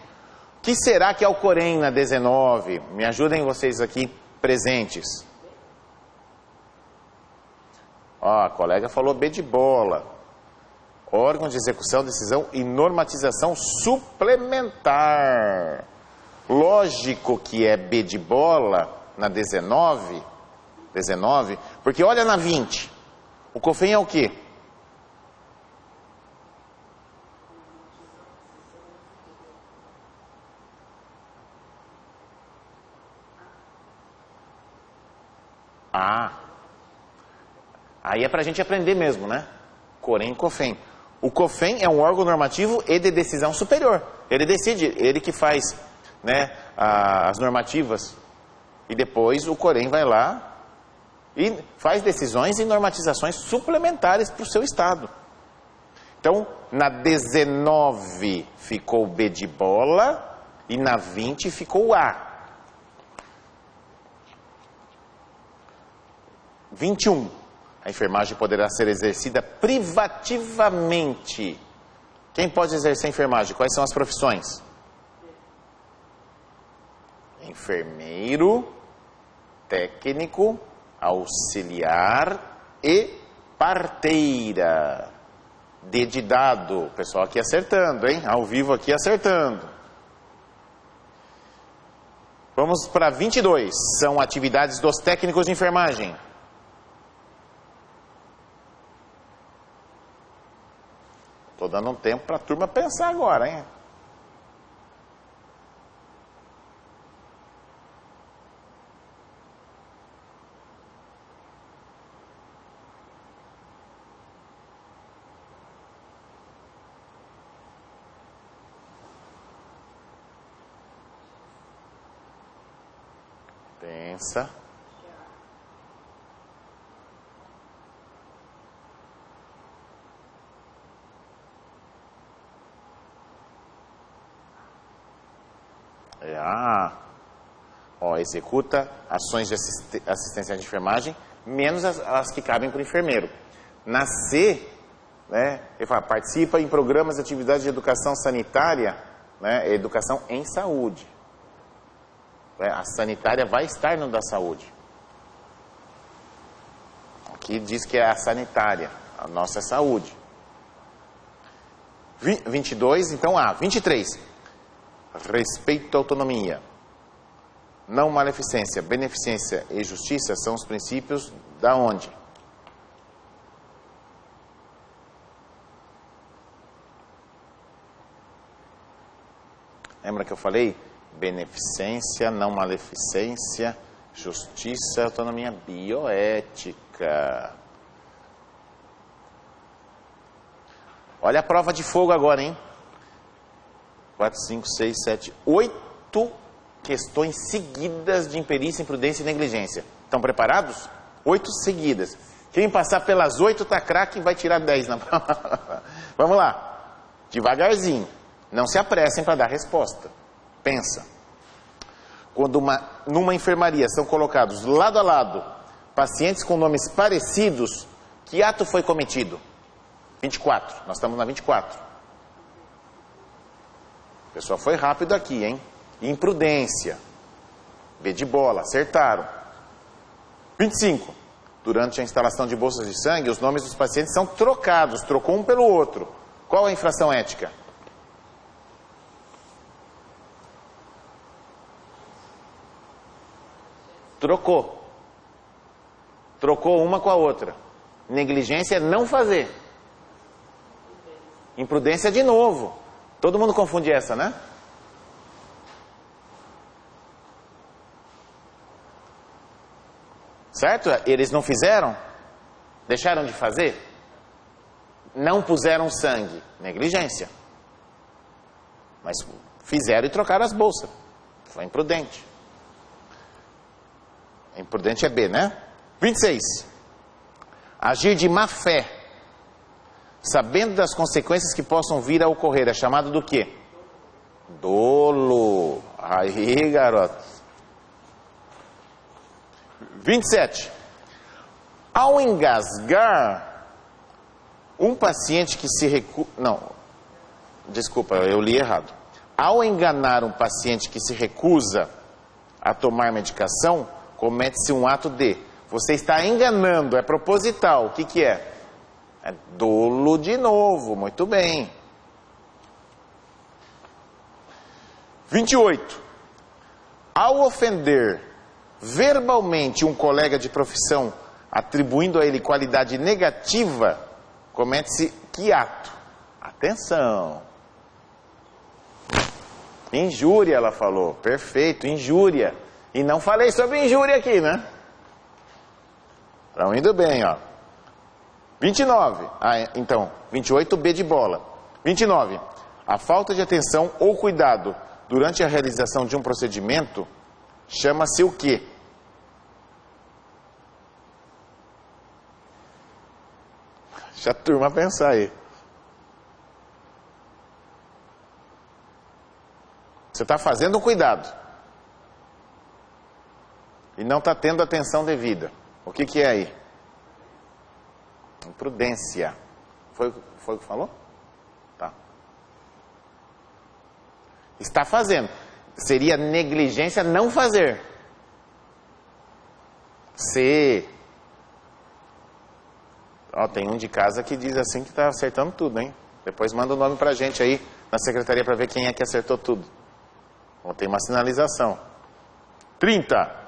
O que será que é o Corém na 19? Me ajudem vocês aqui presentes. Ó, a colega falou B de bola. Órgão de execução, decisão e normatização suplementar. Lógico que é B de bola na 19, porque olha na 20. O COFEM é o quê? Aí é pra gente aprender mesmo, né? Corém e COFEM. O COFEM é um órgão normativo e de decisão superior. Ele decide, ele que faz, né, as normativas. E depois o Corém vai lá e faz decisões e normatizações suplementares para o seu estado. Então, na 19 ficou B de bola e na 20 ficou A. 21. A enfermagem poderá ser exercida privativamente. Quem pode exercer enfermagem? Quais são as profissões? Enfermeiro, técnico, auxiliar e parteira. D de dado. O pessoal aqui acertando, hein? Ao vivo aqui acertando. Vamos para 22. São atividades dos técnicos de enfermagem. Estou dando um tempo para a turma pensar agora, hein? Pensa. Executa ações de assistência de enfermagem, menos as que cabem para o enfermeiro. Na C, né, ele fala, participa em programas e atividades de educação sanitária, né, educação em saúde. A sanitária vai estar no da saúde. Aqui diz que é a sanitária, a nossa saúde. 22, então A. 23. Respeito à autonomia. Não maleficência, beneficência e justiça são os princípios da onde? Lembra que eu falei? Beneficência, não maleficência, justiça, autonomia bioética. Olha a prova de fogo agora, hein? 4, 5, 6, 7, 8 questões seguidas de imperícia, imprudência e negligência. Estão preparados? 8 seguidas. Quem passar pelas 8 tá craque e vai tirar 10 na prova. Vamos lá. Devagarzinho. Não se apressem para dar resposta. Pensa. Quando numa enfermaria são colocados lado a lado pacientes com nomes parecidos, que ato foi cometido? 24. Nós estamos na 24. O pessoal foi rápido aqui, hein? Imprudência. B de bola, acertaram. 25. Durante a instalação de bolsas de sangue, os nomes dos pacientes são trocados, trocou um pelo outro. Qual a infração ética? Trocou. Trocou uma com a outra. Negligência é não fazer. Imprudência de novo. Todo mundo confunde essa, né? Certo? Eles não fizeram? Deixaram de fazer? Não puseram sangue. Negligência. Mas fizeram e trocaram as bolsas. Foi imprudente. Imprudente é B, né? 26. Agir de má fé, sabendo das consequências que possam vir a ocorrer, é chamado do quê? Dolo. Aí, garoto. 27. Ao engasgar, um paciente que se recusa... Não, desculpa, eu li errado. Ao enganar um paciente que se recusa a tomar medicação, comete-se um ato de... Você está enganando, é proposital. O que que é? É dolo de novo, muito bem. 28. Ao ofender verbalmente um colega de profissão, atribuindo a ele qualidade negativa, comete-se que ato? Atenção. Injúria, ela falou. Perfeito, injúria. E não falei sobre injúria aqui, né? Estão indo bem, ó. 29. Então, 28, B de bola. 29. A falta de atenção ou cuidado durante a realização de um procedimento chama-se o quê? Deixa a turma pensar aí. Você está fazendo um cuidado e não está tendo atenção devida. O que que é aí? Imprudência. Foi o que falou? Tá. Está fazendo. Seria negligência não fazer. C. Ó, tem um de casa que diz assim que está acertando tudo, hein? Depois manda o nome pra gente aí na secretaria para ver quem é que acertou tudo. Ou tem uma sinalização. 30.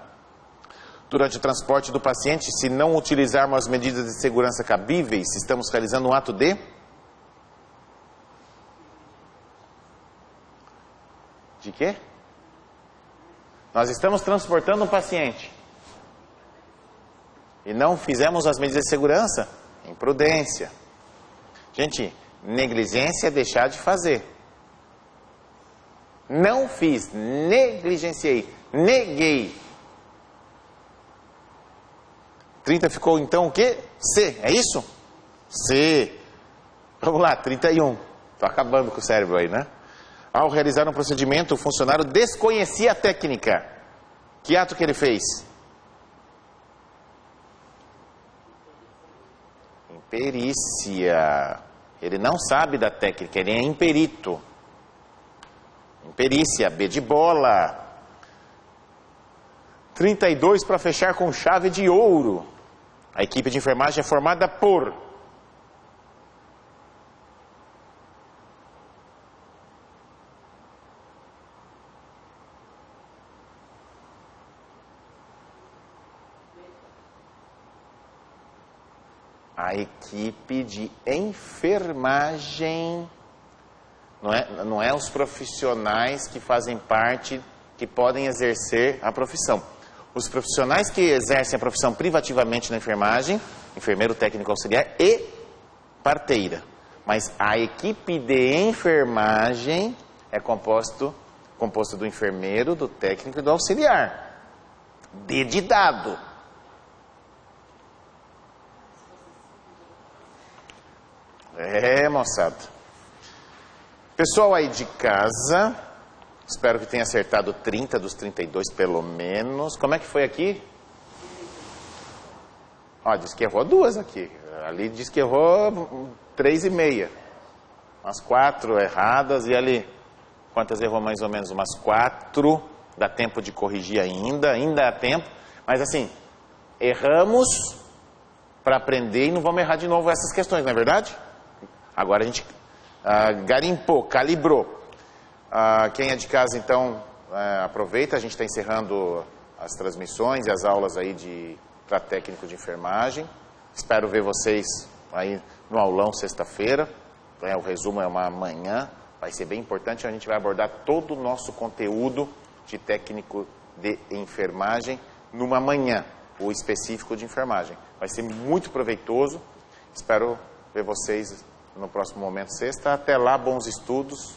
Durante o transporte do paciente, se não utilizarmos as medidas de segurança cabíveis, estamos realizando um ato de... De quê? Nós estamos transportando um paciente e não fizemos as medidas de segurança? Imprudência. Gente, negligência é deixar de fazer. Não fiz, negligenciei, neguei. 30 ficou então o quê? C, é isso? C. Vamos lá, 31. Estou acabando com o cérebro aí, né? Ao realizar um procedimento, o funcionário desconhecia a técnica. Que ato que ele fez? Imperícia. Ele não sabe da técnica, ele é imperito. Imperícia, B de bola. 32 para fechar com chave de ouro. A equipe de enfermagem é formada por... A equipe de enfermagem, não é os profissionais que fazem parte, que podem exercer a profissão. Os profissionais que exercem a profissão privativamente na enfermagem, enfermeiro, técnico auxiliar e parteira. Mas a equipe de enfermagem é composto do enfermeiro, do técnico e do auxiliar. D de dado. É, moçada. Pessoal aí de casa, espero que tenha acertado 30 dos 32 pelo menos. Como é que foi aqui? Ó, diz que errou 2 aqui. Ali diz que errou 3,5. Umas 4 erradas. E ali, quantas errou mais ou menos? Umas 4. Dá tempo de corrigir ainda há tempo. Mas assim, erramos para aprender e não vamos errar de novo essas questões, não é verdade? Agora a gente garimpou, calibrou. Quem é de casa, então, aproveita. A gente está encerrando as transmissões e as aulas aí para técnico de enfermagem. Espero ver vocês aí no aulão sexta-feira. O resumo é uma manhã. Vai ser bem importante. A gente vai abordar todo o nosso conteúdo de técnico de enfermagem numa manhã, o específico de enfermagem. Vai ser muito proveitoso. Espero ver vocês no próximo momento, sexta. Até lá, bons estudos.